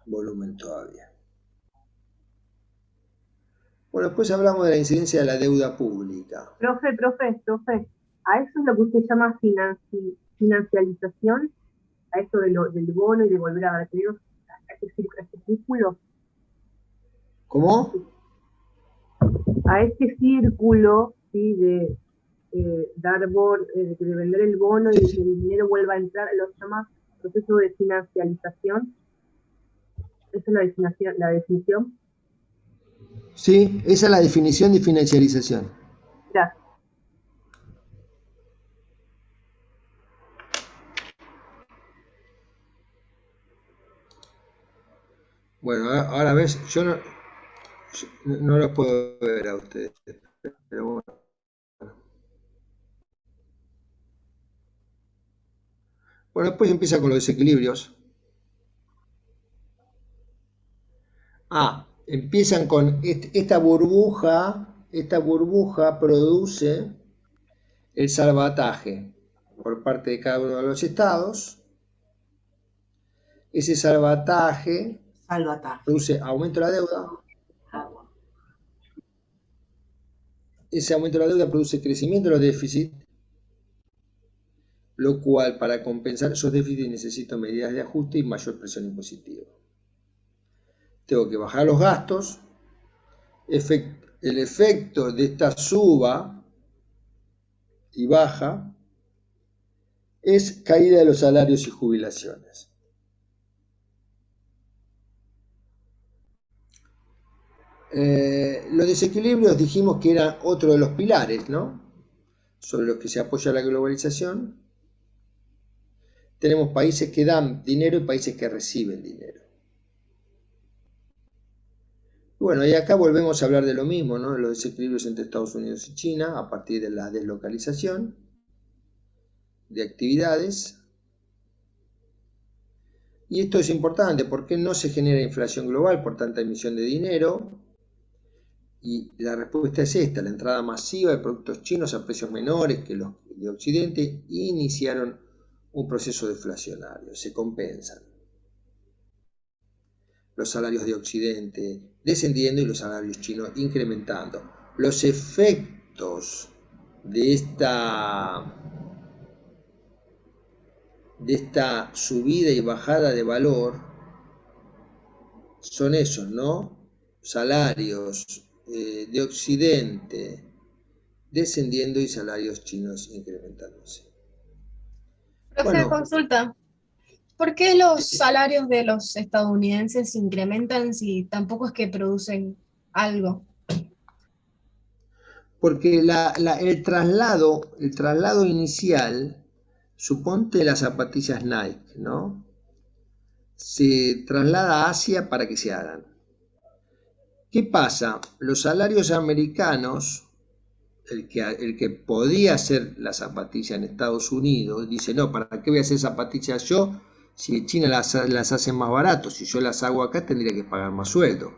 volumen todavía. Bueno, después hablamos de la incidencia de la deuda pública. Profe, ¿a eso es lo que usted llama financialización? ¿A eso del bono y de volver a dar créditos? ¿A ese círculo? ¿Cómo? A este círculo, ¿sí?, de de vender el bono y de que el dinero vuelva a entrar, lo llama proceso de financialización. ¿Esa es la definición? Sí, esa es la definición de financiarización. Gracias. Bueno, ahora ves, yo no los puedo ver a ustedes, pero bueno. Bueno, después empieza con los desequilibrios. Empiezan con esta burbuja produce el salvataje por parte de cada uno de los estados. Ese salvataje produce aumento de la deuda. Ese aumento de la deuda produce crecimiento de los déficits, lo cual para compensar esos déficits necesito medidas de ajuste y mayor presión impositiva. Tengo que bajar los gastos. El efecto de esta suba y baja es caída de los salarios y jubilaciones. Los desequilibrios dijimos que era otro de los pilares, ¿no? Sobre los que se apoya la globalización. Tenemos países que dan dinero y países que reciben dinero. Bueno, y acá volvemos a hablar de lo mismo, ¿no? De los desequilibrios entre Estados Unidos y China a partir de la deslocalización de actividades. Y esto es importante porque no se genera inflación global por tanta emisión de dinero. Y la respuesta es esta: la entrada masiva de productos chinos a precios menores que los de Occidente iniciaron un proceso deflacionario, se compensan. Los salarios de Occidente descendiendo y los salarios chinos incrementando. Los efectos de esta subida y bajada de valor son esos, ¿no? Salarios de Occidente descendiendo y salarios chinos incrementándose. Profe, consulta. ¿Por qué los salarios de los estadounidenses se incrementan si tampoco es que producen algo? Porque el traslado inicial, suponte las zapatillas Nike, ¿no? Se traslada a Asia para que se hagan. ¿Qué pasa? Los salarios americanos, el que podía hacer la zapatilla en Estados Unidos, dice, no, ¿para qué voy a hacer zapatillas yo? Si China las hace más barato, si yo las hago acá tendría que pagar más sueldo.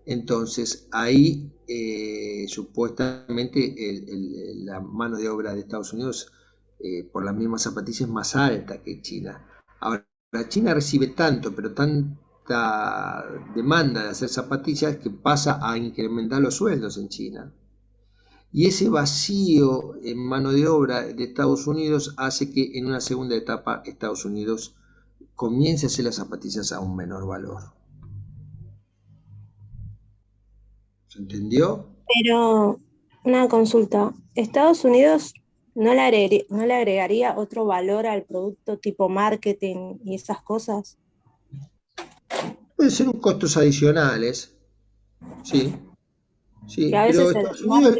Entonces ahí supuestamente la mano de obra de Estados Unidos por las mismas zapatillas es más alta que China. Ahora, China recibe tanto, pero tanta demanda de hacer zapatillas que pasa a incrementar los sueldos en China. Y ese vacío en mano de obra de Estados Unidos hace que en una segunda etapa Estados Unidos comience a hacer las zapatillas a un menor valor. ¿Se entendió? Pero una consulta, ¿Estados Unidos no le agregaría otro valor al producto tipo marketing y esas cosas? Pueden ser costos adicionales, sí. Sí, a pero veces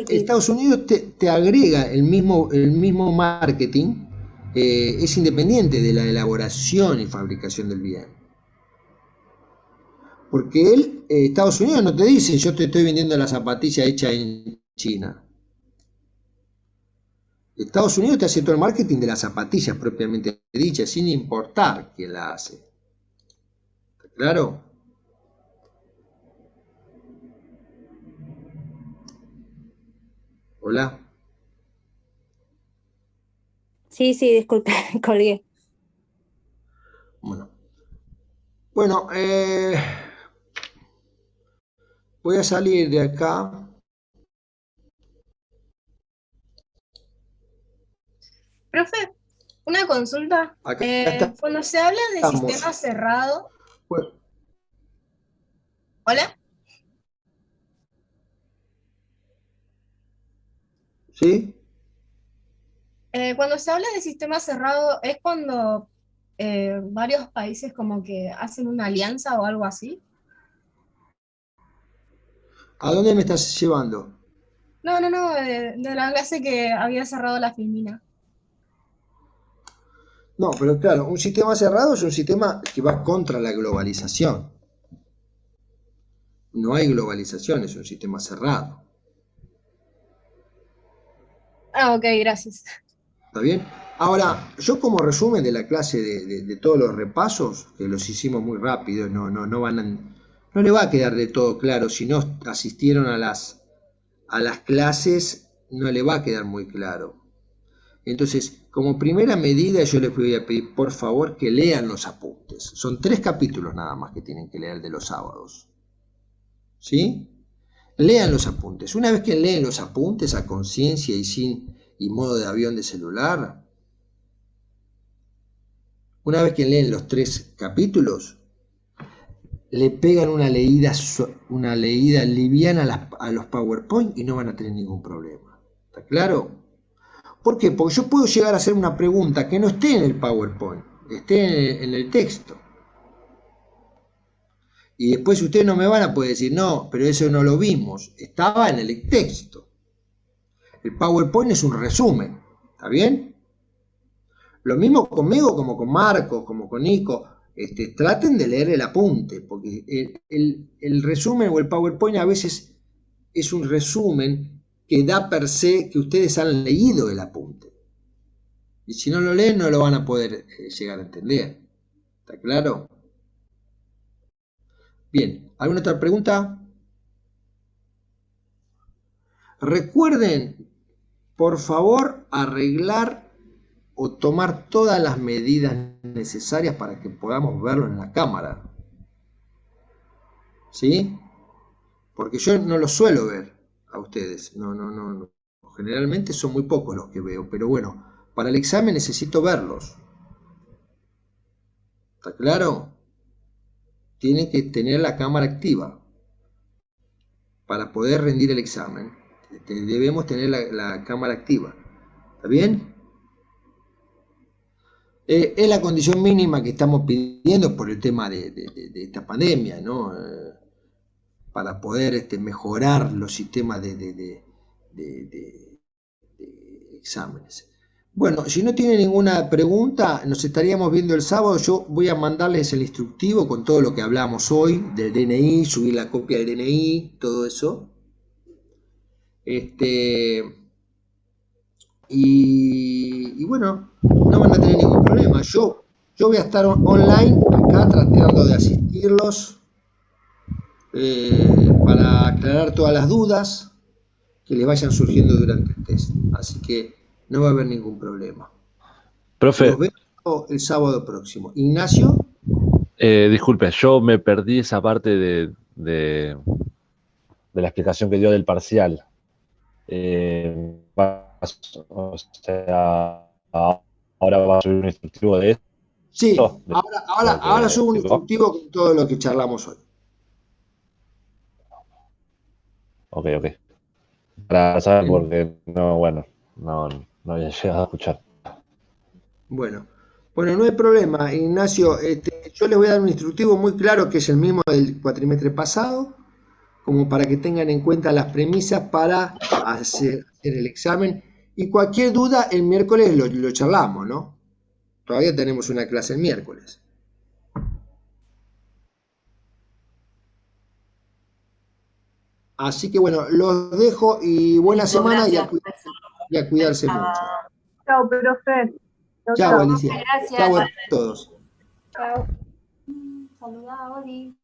Estados Unidos te agrega el mismo marketing, es independiente de la elaboración y fabricación del bien. Porque Estados Unidos no te dice, yo te estoy vendiendo la zapatilla hecha en China. Estados Unidos te hace todo el marketing de las zapatillas propiamente dichas, sin importar quién la hace. ¿Está claro? Hola. Sí, disculpe, colgué. Bueno, voy a salir de acá. Profe, una consulta. Cuando se habla de sistema cerrado... ¿Hola? ¿Sí? Cuando se habla de sistema cerrado, ¿es cuando varios países como que hacen una alianza o algo así? ¿A dónde me estás llevando? No, de la clase que había cerrado la Filmina. No, pero claro, un sistema cerrado es un sistema que va contra la globalización. No hay globalización, es un sistema cerrado. Ah, ok, gracias. ¿Está bien? Ahora, yo como resumen de la clase de todos los repasos, que los hicimos muy rápido, no le va a quedar de todo claro. Si no asistieron a las clases, no le va a quedar muy claro. Entonces, como primera medida, yo les voy a pedir, por favor, que lean los apuntes. Son 3 capítulos nada más que tienen que leer de los sábados. ¿Sí? Lean los apuntes. Una vez que leen los apuntes a conciencia y modo de avión de celular, una vez que leen los 3 capítulos, le pegan una leída liviana a los PowerPoint y no van a tener ningún problema. ¿Está claro? ¿Por qué? Porque yo puedo llegar a hacer una pregunta que no esté en el PowerPoint, esté en el texto. Y después ustedes no me van a poder decir, no, pero eso no lo vimos, estaba en el texto. El PowerPoint es un resumen, ¿está bien? Lo mismo conmigo como con Marcos, como con Nico. Traten de leer el apunte, porque el resumen o el PowerPoint a veces es un resumen que da per se que ustedes han leído el apunte. Y si no lo leen, no lo van a poder llegar a entender. ¿Está claro? Bien, ¿alguna otra pregunta? Recuerden, por favor, arreglar o tomar todas las medidas necesarias para que podamos verlo en la cámara. ¿Sí? Porque yo no lo suelo ver a ustedes. No. Generalmente son muy pocos los que veo, pero bueno, para el examen necesito verlos. ¿Está claro? Tienen que tener la cámara activa. Para poder rendir el examen, debemos tener la cámara activa. ¿Está bien? Es la condición mínima que estamos pidiendo por el tema de esta pandemia, ¿no? Para poder mejorar los sistemas de exámenes. Bueno, si no tienen ninguna pregunta, nos estaríamos viendo el sábado. Yo voy a mandarles el instructivo con todo lo que hablamos hoy, del DNI, subir la copia del DNI, todo eso. Y bueno, no van a tener ningún problema. Yo voy a estar online acá tratando de asistirlos para aclarar todas las dudas que les vayan surgiendo durante el test. Así que no va a haber ningún problema. Profe. Los veo el sábado próximo. Ignacio. Disculpe, yo me perdí esa parte de la explicación que dio del parcial. O sea, ahora va a subir un instructivo de esto. Sí, ahora subo un instructivo con todo lo que charlamos hoy. Ok. Para saber, porque no había llegado a escuchar. Bueno, no hay problema, Ignacio. Yo les voy a dar un instructivo muy claro que es el mismo del cuatrimestre pasado, como para que tengan en cuenta las premisas para hacer el examen. Y cualquier duda, el miércoles lo charlamos, ¿no? Todavía tenemos una clase el miércoles. Así que bueno, los dejo y buena semana y a cuidarse mucho. Chao, profe. Chao, Alicia. Gracias. Chao a todos. Chao. Saludá, Oli.